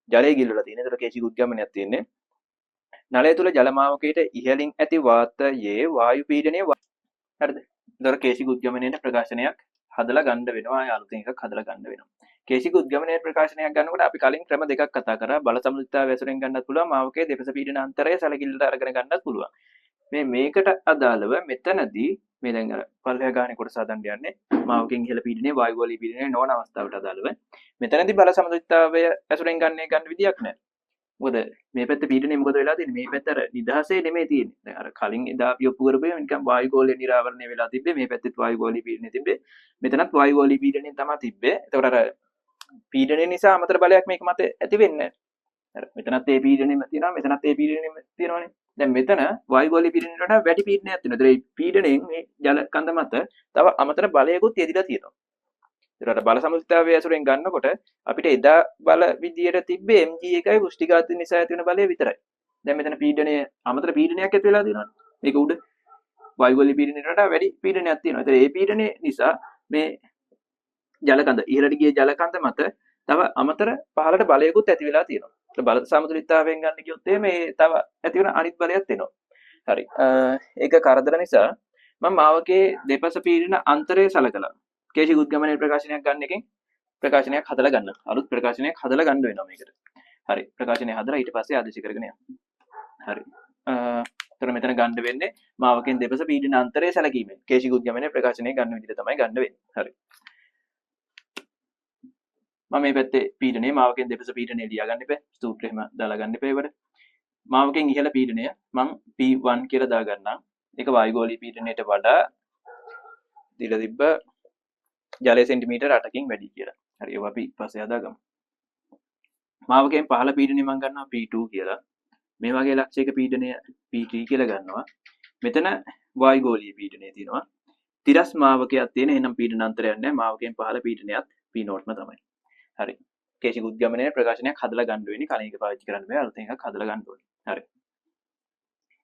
ජලයේ ගිල්වලා තියෙන. ඒතර කේශික උද්ගමනයක් තියෙන්නේ. නලය තුල ජල මාවකයට ඉහළින් ඇති වාතයේ වායු පීඩනය හරිද? ඒතර කේශික උද්ගමනයේ ප්‍රකාශනයක් හදලා ගන්න වෙනවා. අලුතෙන් එකක් හදලා ගන්න වෙනවා. කේශික උද්ගමනයේ ප්‍රකාශනයක් ගන්නකොට අපි කලින් ක්‍රම දෙකක් කතා කරා. බල සමෘද්ධතාවය ඇසුරෙන් ගන්නත් පුළුවන්. මාවකයේ දෙපස පීඩන අන්තරය සැලකිල්ලට අරගෙන ගන්නත් පුළුවන්. මේකට අදාළව මෙතනදී මේ දැන් අර පල්ලෙහා ගානේ කොටස හදන්න යන්නේ මාවකෙන් ඉහළ පීඩනයේ වායු ගෝලීය පීඩනයේ නොවන අවස්ථාවට අදාළව මෙතනදී බල සමතුලිතතාවය ඇසුරෙන් ගන්න විදියක් නැහැ. මොකද මේ පැත්තේ පීඩනය මොකද වෙලා තියෙන්නේ? මේ පැත්ත අර නිදහසේ නෙමෙයි තියෙන්නේ. දැන් අර කලින් එදා අපි ඔප්පු කරපුවේ නිකන් වායු ගෝලීය නිරාවරණය වෙලා තිබ්බේ. මේ පැත්තෙත් වායු ගෝලීය පීඩනය තිබ්බේ. මෙතනත් වායු ගෝලීය පීඩනය තමයි තිබ්බේ. ඒතකොට අර පීඩනය නිසා අමතර බලයක් මේක මත ඇති වෙන්නේ නැහැ. මෙතනත් ඒ පීඩනයම තියෙනවා. මෙතනත් ඒ පීඩනයම තියෙනවනේ. දැන් මෙතන වායු ගෝලීය පීඩනයට වඩා වැඩි පීඩනයක් තියෙනවා. ඒතර මේ පීඩනයෙන් මේ ජල කඳ මත තව අමතර බලයකුත් යෙදිලා තියෙනවා. ඒතර බල සමතුලිතතාවය ඇසුරෙන් ගන්නකොට අපිට එදා බල විදියට තිබ්බේ mg එකයි පුෂ්ටිඝාතය නිසා ඇති වෙන බලය විතරයි. දැන් මෙතන පීඩනය අමතර පීඩනයක් ඇති වෙලා තියෙනවා. මේක උඩ වායු ගෝලීය පීඩනයට වඩා වැඩි පීඩනයක් තියෙනවා. ඒතර ඒ පීඩනය නිසා මේ ජල කඳ ඉහළට ගිය ජල කඳ මත තව අමතර පහළට බලයකුත් ඇති වෙලා තියෙනවා. බල සමතුලිතතාවයෙන් ගන්න කිව්වොත් මේ තව ඇති වෙන අනිත් බලයක් එනවා. හරි. ඒක කරදර නිසා මම මාවකේ දෙපස පීඩන අන්තරය සලකලා කේශි උද්ගමනයේ ප්‍රකාශනයක් ගන්න එකෙන් ප්‍රකාශනයක් හදලා ගන්න. අලුත් ප්‍රකාශනයක් හදලා ගන්න වෙනවා මේකට. හරි. ප්‍රකාශනය හදලා ඊට පස්සේ ආදේශ කරගෙන යන්න. හරි. එතන මෙතන ගන්න වෙන්නේ මාවකෙන් දෙපස පීඩන අන්තරය සැලකීමෙන් කේශි උද්ගමනයේ ප්‍රකාශනය ගන්න විදිහට තමයි ගන්න වෙන්නේ. හරි. මම මේ පැත්තේ පීඩනය මාවකෙන් දෙපස පීඩනය ලියා ගන්න එපා. සූත්‍රය එහෙම දාලා ගන්න එපා ඒවට. මාවකෙන් ඉහළ පීඩනය මම P1 කියලා දාගන්නම්. ඒක වායුගෝලීය පීඩනයට වඩා දීලා තිබ්බ ජලය සෙන්ටිමීටර් 8කින් වැඩි කියලා. හරි ඒවා අපි ඊපස්සේ හදාගමු. මාවකෙන් පහළ පීඩනය මම ගන්නවා P2 කියලා. මේ වගේ ලක්ෂයක පීඩනය P3 කියලා ගන්නවා. මෙතන වායුගෝලීය පීඩනය තියෙනවා. තිරස් මාවකයක් තියෙන එහෙනම් පීඩන අන්තරයක් නැහැ. මාවකෙන් පහළ පීඩනයත් P0ම තමයි. හරි. කේශි උද්ගමනයේ ප්‍රකාශනයක් හදලා ගන්න වෙන්නේ. කලින් එක පාවිච්චි කරන්න බෑ. අලුතෙන් එකක් හදලා ගන්න ඕනේ. හරි.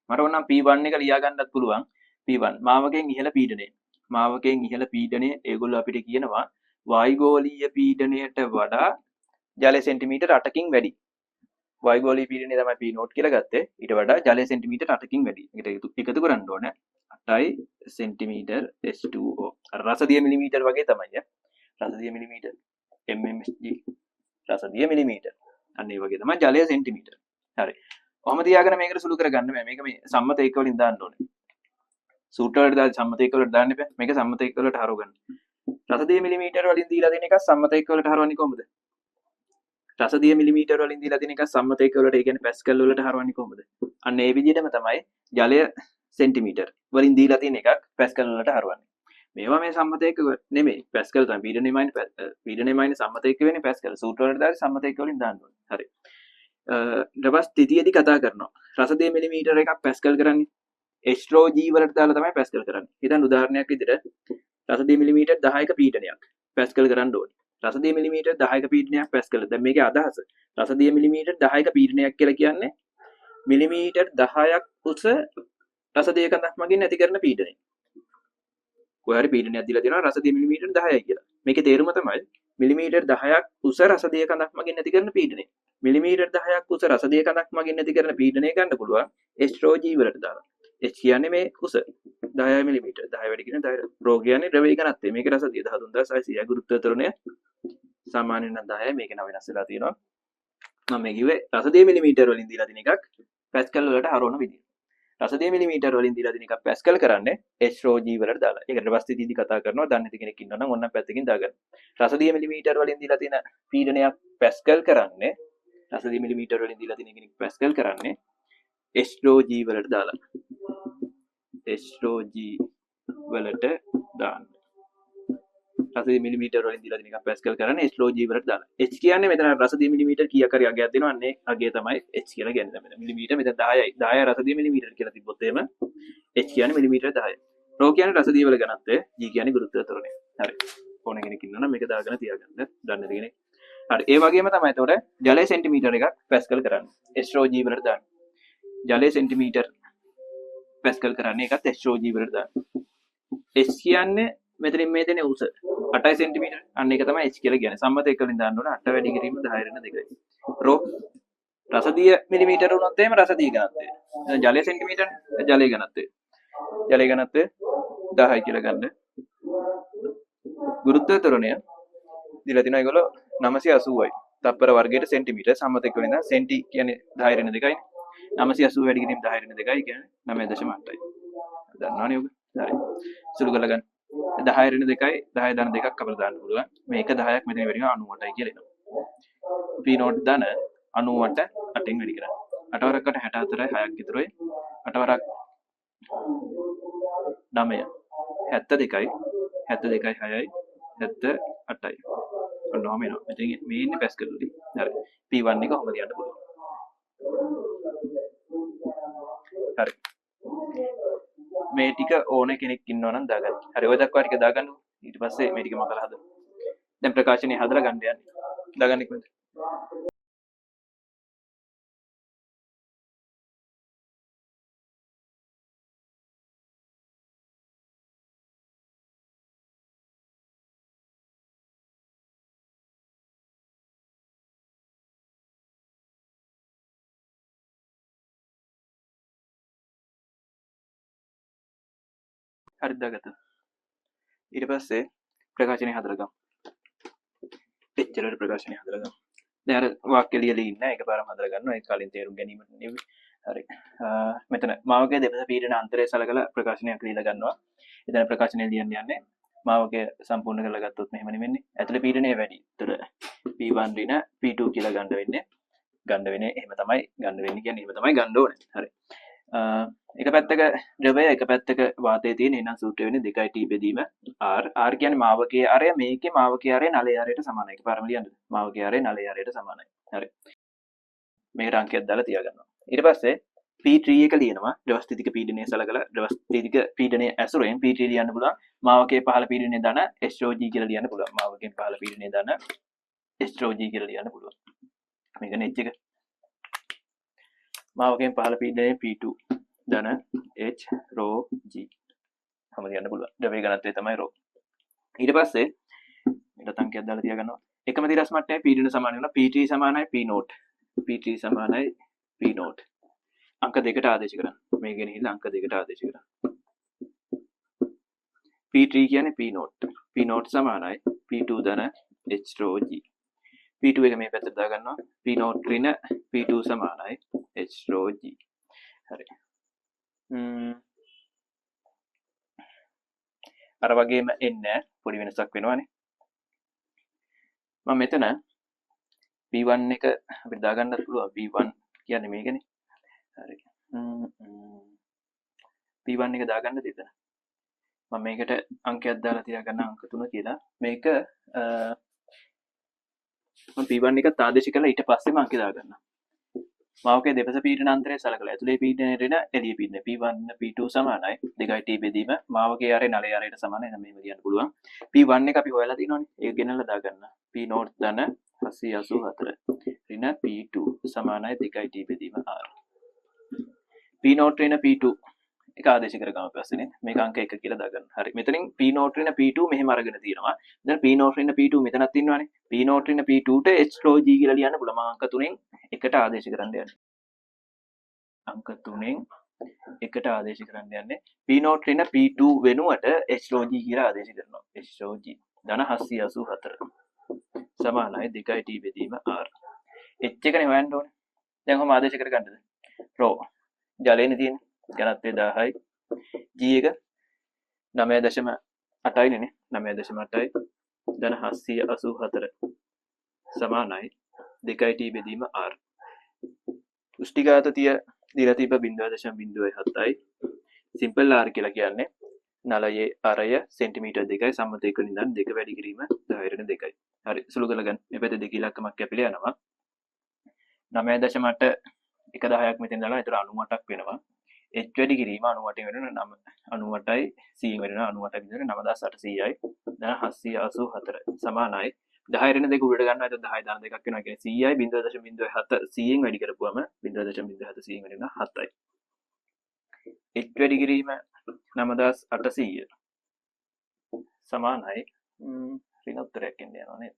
මට ඕනම් P1 එක ලියා ගන්නත් පුළුවන්. P1 මාවකෙන් ඉහළ පීඩනය. මාවකෙන් ඉහළ පීඩනය ඒගොල්ලෝ අපිට කියනවා වායුගෝලීය පීඩනයට වඩා ජලය සෙන්ටිමීටර් 8කින් වැඩි. වායුගෝලීය පීඩනය තමයි P0 කියලා ගත්තේ. ඊට වඩා ජලය සෙන්ටිමීටර් 8කින් වැඩි. ඒකට එකතු කරන්න ඕනේ. 8යි සෙන්ටිමීටර් H2O. රසදිය මිලිමීටර් වගේ තමයි. රසදිය මිලිමීටර් mmHg රසදිය මිලිමීටර්. අන්න ඒ වගේ තමයි ජලය සෙන්ටිමීටර්. හරි. කොහොම තියාගෙන මේකට සුළු කරගන්න බෑ. මේක මේ සම්මත එක වලින් දාන්න ඕනේ. සූත්‍ර වලට දාලා සම්මත එක වලට දාන්න බෑ. මේක සම්මත එක වලට හරව ගන්න. රසදිය මිලිමීටර් වලින් දීලා දෙන එක සම්මත එක වලට හරවන්නේ කොහොමද? රසදිය මිලිමීටර් වලින් දීලා දෙන එක සම්මත එක වලට ඒ කියන්නේ පැස්කල් වලට හරවන්නේ කොහොමද? අන්න ඒ විදිහටම තමයි ජලය සෙන්ටිමීටර් වලින් දීලා තියෙන එකක් පැස්කල් වලට හරවන්නේ. මේවා මේ සම්මත එක නෙමෙයි. පැස්කල් තමයි පීඩනය මයිනස් සම්මත එක වෙන්නේ පැස්කල්. සූත්‍ර වලට දාලා සම්මත එක වලින් දාන්න ඕනේ. හරි. ඊට පස්සේ තිතියදී කතා කරනවා. රසදිය මිලිමීටර් එකක් පැස්කල් කරන්නේ H/G වලට දාලා තමයි පැස්කල් කරන්නේ. හිතන්න උදාහරණයක් විදිහට රසදිය මිලිමීටර් 10ක පීඩනයක් පැස්කල් කරන්න ඕනේ. රසදිය මිලිමීටර් 10ක පීඩනයක් පැස්කල්. දැන් මේකේ අදහස රසදිය මිලිමීටර් 10ක පීඩනයක් කියලා කියන්නේ මිලිමීටර් 10ක් උස රසදිය කඳක් මගින් ඇති කරන පීඩනය. කොහේ හරි පීඩනයක් දීලා තියෙනවා රසදිය මිලිමීටර් 10යි කියලා. මේකේ තේරුම තමයි මිලිමීටර් 10ක් උස රසදිය කඳක් මගින් ඇති කරන පීඩනය. මිලිමීටර් 10ක් උස රසදිය කඳක් මගින් ඇති කරන පීඩනය ගන්න පුළුවන් H/G වලට දාලා. H කියන්නේ මේ උස 10 මිලිමීටර් 10 වැඩි කියන 10 රෝ කියන්නේ ද්‍රව්‍ය ඝනත්වය. මේක රසදිය 13600 ගුරුත්වාකර්ෂණය සාමාන්‍යයෙන් නම් 10යි මේක නම් වෙනස් වෙලා තියෙනවා. මම මේ කිව්වේ රසදිය මිලිමීටර් වලින් දීලා තියෙන එකක් පැස්කල් වලට හරවන විදිය. රසදිය මිලිමීටර් වලින් දීලා තියෙන එකක් පැස්කල් කරන්නේ H/G වලට දාලා. ඒකට පස්සේ දීදි කතා කරනවා දන්නේ නැති කෙනෙක් ඉන්නවා නම් ඔන්න පැත්තකින් දාගන්න. රසදිය මිලිමීටර් වලින් දීලා තියෙන පීඩනයක් පැස්කල් කරන්නේ රසදිය මිලිමීටර් වලින් දීලා තියෙන කෙනෙක් පැස්කල් කරන්නේ H/G වලට දාලා. H/G වලට දාන්න. රසදිය මිලිමීටර් වලින් දීලා තියෙන එකක් පැස්කල් කරන්නේ H/G වලට දාලා. H කියන්නේ මෙතන රසදිය මිලිමීටර් කීයක් හරි අගයක් දෙනවා. අන්නේ අගය තමයි H කියලා කියන්නේ. මෙතන මිලිමීටර් මෙතන 10යි. 10 රසදිය මිලිමීටර් කියලා තිබ්බොත් එහෙම H කියන්නේ මිලිමීටර් 10යි. රෝ කියන්නේ රසදිය වල ඝනත්වය, G කියන්නේ ගුරුත්වාකර්ෂණය. හරි. ඕන කෙනෙක් ඉන්නවා නම් මේක දාගෙන තියාගන්න. දන්නේ නැති කෙනෙක්. හරි. ඒ වගේම තමයි එතකොට ජලය සෙන්ටිමීටර් එකක් පැස්කල් කරන්නේ. H/G වලට දාන්න. ජලය සෙන්ටිමීටර් පැස්කල් කරන්නේ ඒකත් H/G වලට දාන්න. H කියන්නේ මෙතනින් මේ දෙන උස 8 සෙන්ටිමීටර්. අන්න ඒක තමයි H කියලා කියන්නේ. සම්මත එක වලින් දාන්න ඕන 8 වැඩි කිරීම 10 වෙන 2යි. රෝ රසදිය මිලිමීටර වුණොත් එහෙම රසදිය ඝනත්වය. ජලය සෙන්ටිමීටර් ජලය ඝනත්වය. ජලය ඝනත්වය 10යි කියලා ගන්න. ගුරුත්වාකර්ෂණය දීලා තිනවා ඒගොල්ලෝ 980යි. තප්පර වර්ගයට සෙන්ටිමීටර සම්මත එක වලින් දාන සෙන්ටි කියන්නේ 10 වෙන 2යි. 980 වැඩි කිරීම 10 වෙන 2යි කියන්නේ 9.8යි. දන්නවනේ ඔබ. හරි. සුළු කරලා ගන්න. 10 වෙන 2යි 10 ධන 2ක් අපිට දාන්න පුළුවන්. මේක 10ක් මෙතන වැඩි වෙනවා 98යි කියලා එනවා. P0 ධන 98 8ෙන් වැඩි කරා. 8 වරකට 64යි 6ක් විතරයි. 8 වරක් 9 72යි 72යි 6යි 78යි. ඔන්නෝම එනවා. මෙතන මේ ඉන්නේ පැස්කල් වලින්. හරි. P1 එක කොහොමද යන්න පුළුවන්. හරි. මේ ටික ඕන කෙනෙක් ඉන්නවා නම් දාගන්න. හරි ඔය දක්වා ටික දාගන්න. ඊට පස්සේ මේ ටික මම කරලා හදමු. දැන් ප්‍රකාශනය හදලා ගන්න යන්නේ. දාගන්න ඉක්මනට. හරිද දාගත්තා. ඊට පස්සේ ප්‍රකාශනය හදලා ගමු. එච්චරට ප්‍රකාශනය හදලා ගමු. දැන් අර වාක්‍ය ලියලා ඉන්න එකපාරම හදලා ගන්නවා. ඒක කලින් තේරුම් ගැනීමට නෙවෙයි. හරි. මෙතන මාවකයේ දෙපස පීඩන අන්තරය සලකලා ප්‍රකාශනයක් ලියලා ගන්නවා. එතන ප්‍රකාශනය ලියන්න යන්නේ මාවකය සම්පූර්ණ කරලා ගත්තොත් මෙහෙමනේ වෙන්නේ. ඇතුලේ පීඩනය වැඩි. ඒතර P1 ඍණ P2 කියලා ගන්න වෙන්නේ. ගන්න වෙන්නේ එහෙම තමයි ගන්න වෙන්නේ කියන්නේ එහෙම තමයි ගන්න ඕනේ. හරි. එක පැත්තක ද්‍රවය එක පැත්තක වාතයේ තියෙන එහෙනම් සූත්‍රය වෙන්නේ 2t බෙදීම r. r කියන්නේ මාවකයේ ආරය, මේකේ මාවකයේ ආරය නලයේ ආරයට සමානයි. එකපාරම ලියන්නද? මාවකයේ ආරය නලයේ ආරයට සමානයි. හරි. මේකට අංකයක් දාලා තියාගන්නවා. ඊට පස්සේ P3 එක ලියනවා. ද්‍රව ස්ථිතික පීඩනය සලකලා ද්‍රව ස්ථිතික පීඩනය ඇසුරෙන් P3 ලියන්න පුළුවන්. මාවකයේ පහළ පීඩනය දන HOG කියලා ලියන්න පුළුවන්. මාවකයෙන් පහළ පීඩනය දන HOG කියලා ලියන්න පුළුවන්. මේක නෙච් එක. මාවකයෙන් පහළ පීඩනය P2 දන H rho G. හැම ලියන්න පුළුවන්. ද්‍රවයේ ඝනත්වය තමයි rho. ඊට පස්සේ මේකට අංකයක් දාලා තියාගන්නවා. එකම දිරස් මට්ටමේ පීඩන සමාන වෙනවා. P3 සමානයි P naught. P3 සමානයි P naught. අංක දෙකට ආදේශ කරන්න. මේ ගෙනහිල්ලා අංක දෙකට ආදේශ කරන්න. P3 කියන්නේ P naught. P naught සමානයි P2 ධන H rho G. P2 එක මේ පැත්තට දා ගන්නවා. P naught ඍණ P2 සමානයි H rho G. හරි. අර වගේම එන්නේ පොඩි වෙනසක් වෙනවානේ. මම මෙතන P1 එක අපිට දා ගන්නත් පුළුවන්. P1 කියන්නේ මේකනේ. හරි. P1 එක දා ගන්න දෙන්න. මම මේකට අංකයක් දාලා තියාගන්න අංක 3 කියලා. මේක මම P1 එකත් ආදේශ කරලා ඊට පස්සේ මම අංක දාගන්නවා. මාවකයේ දෙපස පීඩන අන්තරය සලකලා ඇතුලේ පීඩනය ඍණ එළිය පීඩනය P1 P2 සමානයි 2t බෙදීම මාවකයේ ආරේ නලයේ ආරයට සමානයි. එහෙනම් මේව ලියන්න පුළුවන්. P1 එක අපි හොයලා තිනවනේ. ඒක ගෙනල්ලා දාගන්න. P naught ධන 784 ඍණ P2 සමානයි 2t බෙදීම r. P naught ඍණ P2 එක ආදේශ කරගමු පස්සේනේ. මේක අංක 1 කියලා දාගන්න. හරි. මෙතනින් P naught ඍණ P2 මෙහෙම අරගෙන තියෙනවා. දැන් P naught ඍණ P2 මෙතනත් ඉන්නවනේ. P naught ඍණ P2ට H rho G කියලා ලියන්න පුළුවන්. මම අංක 3න් එකට ආදේශ කරන්න යන්නේ. අංක 3න් එකට ආදේශ කරන්න යන්නේ. P naught ඍණ P2 වෙනුවට H rho G කියලා ආදේශ කරනවා. H rho G ධන 784 සමානයි 2t බෙදීම r. H එකනේ හොයන්න ඕනේ. දැන් කොහොම ආදේශ කරගන්නද? rho ජලයේනේ තියෙන්නේ. ඝනත්වය 10යි. G එක 9.8යි නේ. 9.8යි. ධන 784 සමානයි 2t බෙදීම r. උෂ්ටිඝාතතිය දීලා තිබ්බ 0.07යි. සිම්පල් r කියලා කියන්නේ නලයේ ආරය සෙන්ටිමීටර් 2යි සම්මත 1 ඉඳන් 2 වැඩි කිරීම 10 2යි. හරි සුළු කරලා ගන්න. මේ පැත්තේ දෙක ඉලක්කමක් කැපිලා යනවා. 9.8 එක 10ක් මෙතෙන් දාලා ඒතර 98ක් වෙනවා. h වැඩි කිරීම 98 වෙනවා 98යි 100 වෙනවා 98ක් විතර 9800යි. දැන් 784 සමානයි 10 ඍණ 2 උඩට ගන්නවා. එතකොට 10 දාන දෙකක් වෙනවා කියන්නේ 100යි 0.07 100න් වැඩි කරපුවම 0.07 100න් වැඩි වෙනවා 7යි. h වැඩි කිරීම 9800 සමානයි ඍණ උත්තරයක් එන්න යනවා නේද?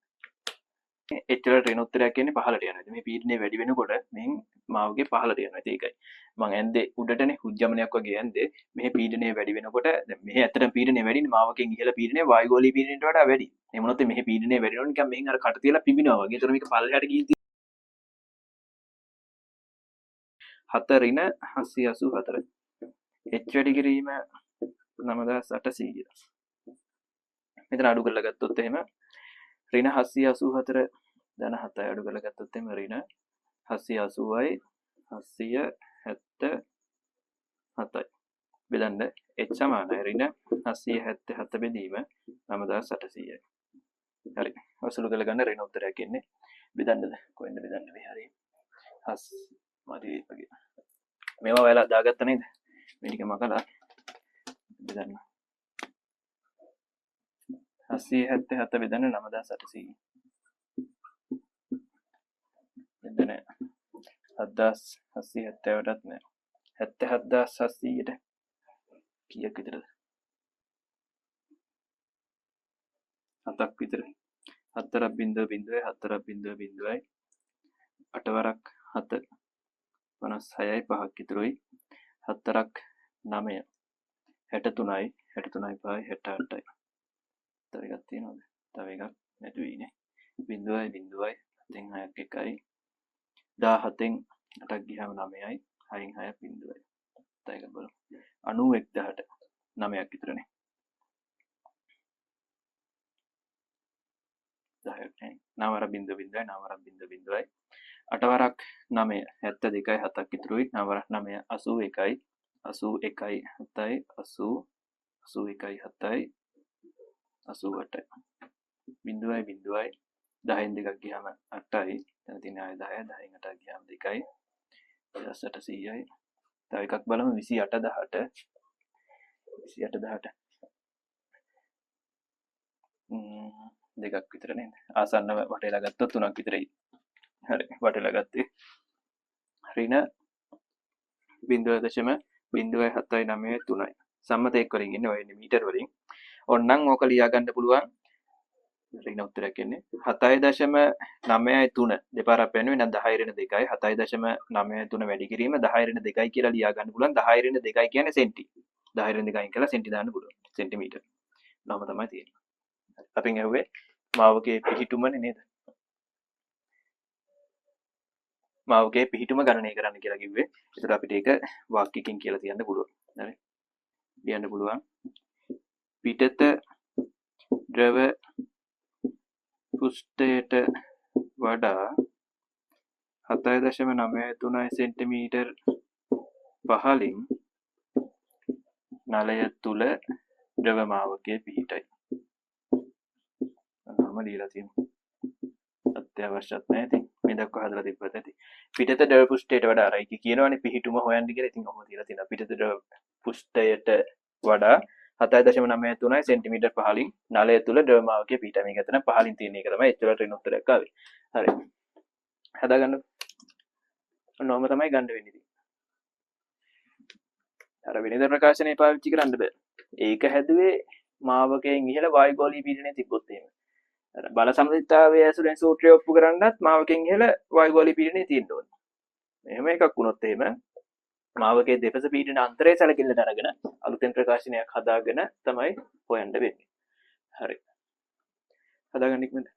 එච්චර ඍණ උත්තරයක් එන්නේ පහළට යනවා. ඉතින් මේ පීඩනය වැඩි වෙනකොට මෙන් මාවගේ පහළට යනවා. ඉතින් ඒකයි. මම ඇන්දේ උඩටනේ උද්‍යමනයක් වගේ ඇන්දේ. මෙහි පීඩනය වැඩි වෙනකොට දැන් මෙහි ඇත්තටම පීඩනය වැඩිනේ මාවකෙන් ඉහළ පීඩනය වායුගෝලීය පීඩනයට වඩා වැඩි. ඒ මොනොත් මෙහි පීඩනය වැඩි වෙනකොට නිකන් මෙහෙන් අර කට තියලා පිබිනවා වගේ. ඒතර මේක පල්ලෙහාට ගිහින් 7 ඍණ 784. h වැඩි කිරීම 9800. මෙතන අඩු කරලා ගත්තොත් එහෙම ඍණ 784 ධන 7යි අඩු කරලා ගත්තොත් එහෙම ඍණ 780යි 777යි බෙදන්න h සමානයි ඍණ 777 බෙදීම 9800යි. හරි. ඔසුළු කරලා ගන්න ඍණ උත්තරයක් එන්නේ. බෙදන්නද? කොහෙන්ද බෙදන්නේ මේ හරිය? හස් මදි වගේ. මේවා ඔයාලා දාගත්ත නේද? මේ ටික මකලා බෙදන්න. 777 බෙදන්න 9800. බෙදන්න 7770ටත් නෑ. 77700ට කීයක් විතරද? 7ක් විතර. 4.0.0යි 4.0.0යි 8 වරක් 7 56යි 5ක් ඉතුරුයි. 4ක් 9 63යි 63.68යි. තව එකක් තියෙනවද? තව එකක් නැතුයි නේ. 0.0 10 6ක් 1යි 17න් 8ක් ගියාම 9යි 6න් 6ක් 0යි. තව එකක් බලමු. 91,000ට 9ක් විතරනේ. 10ක් නේ. 9 වරක් 0.0යි 9 වරක් 0.0යි 8 වරක් 9 72යි 7ක් ඉතුරුයි. 9 වරක් 9 81යි 81යි 7යි 81යි 7යි 88යි 0.0යි 10න් දෙකක් ගියාම 8යි. එතන තියෙන ආය 10 10න් 8ක් ගියාම 2යි 28 100යි. තව එකක් බලමු 28000ට 28000ට දෙකක් විතර නේද? ආසන්නව වටේලා ගත්තොත් 3ක් විතරයි. හරි වටේලා ගත්තේ. ඍණ 0.079 සම්මත එක් වලින් ඉන්නේ ඔය මීටර වලින්. ඕන්නම් ඕක ලියා ගන්න පුළුවන්. ඍණ උත්තරයක් එන්නේ 7.93 දෙපාරක් වෙනුවේ නම් 10 ඍණ 2යි 7.93 වැඩි කිරීම 10 ඍණ 2යි කියලා ලියා ගන්න පුළුවන්. 10 ඍණ 2යි කියන්නේ සෙන්ටි. 10 ඍණ 2යි කියලා සෙන්ටි දාන්න පුළුවන්. සෙන්ටිමීටර්. නම තමයි තියෙන්නේ. අපෙන් ඇහුවේ මාවකේ පිහිටුමනේ නේද? මාවකේ පිහිටුම ගණනය කරන්න කියලා කිව්වේ. ඒතර අපිට ඒක වාක්‍යකින් කියලා තියන්න පුළුවන්. හරි. ලියන්න පුළුවන්. පිටත ද්‍රව පෘෂ්ඨයට වඩා 7.93 සෙන්ටිමීටර් පහළින් නලය තුල ද්‍රව මාවකයේ පිහිටයි. අන්නම ලියලා තියෙනවා. අත්‍යවශ්‍යත් නැහැ ඉතින් මේ දක්වා හදලා තිබ්බත් ඇති. පිටත ද්‍රව පෘෂ්ඨයට වඩා අර ඒක කියනවනේ පිහිටුම හොයන්න කියලා. ඉතින් ඔහොම තියලා තියෙනවා. පිටත ද්‍රව පෘෂ්ඨයට වඩා 7.93 සෙන්ටිමීටර් පහළින් නලය තුල ද්‍රව මාවකයේ පිහිටයි. මේක ඇත්තට පහළින් තියෙන එක තමයි එච්චරට ඍණ උත්තරයක් ආවේ. හරි. හදාගන්න. ඔන්නෝම තමයි ගන්න වෙන්නේ ඉතින්. අර විනිද ප්‍රකාශනය පාවිච්චි කරන්න බෑ. ඒක හැදුවේ මාවකයෙන් ඉහළ වායුගෝලීය පීඩනය තිබ්බොත් එහෙම. අර බල සමතුලිතතාවයේ ඇසුරෙන් සූත්‍රය ඔප්පු කරන්නත් මාවකයෙන් ඉහළ වායුගෝලීය පීඩනය තියෙන්න ඕනේ. එහෙම එකක් වුණොත් එහෙම මාවකයේ දෙපස පීඩන අන්තරය සැලකිල්ලට අරගෙන අලුතෙන් ප්‍රකාශනයක් හදාගෙන තමයි හොයන්න වෙන්නේ. හරි. හදාගන්න ඉක්මනට.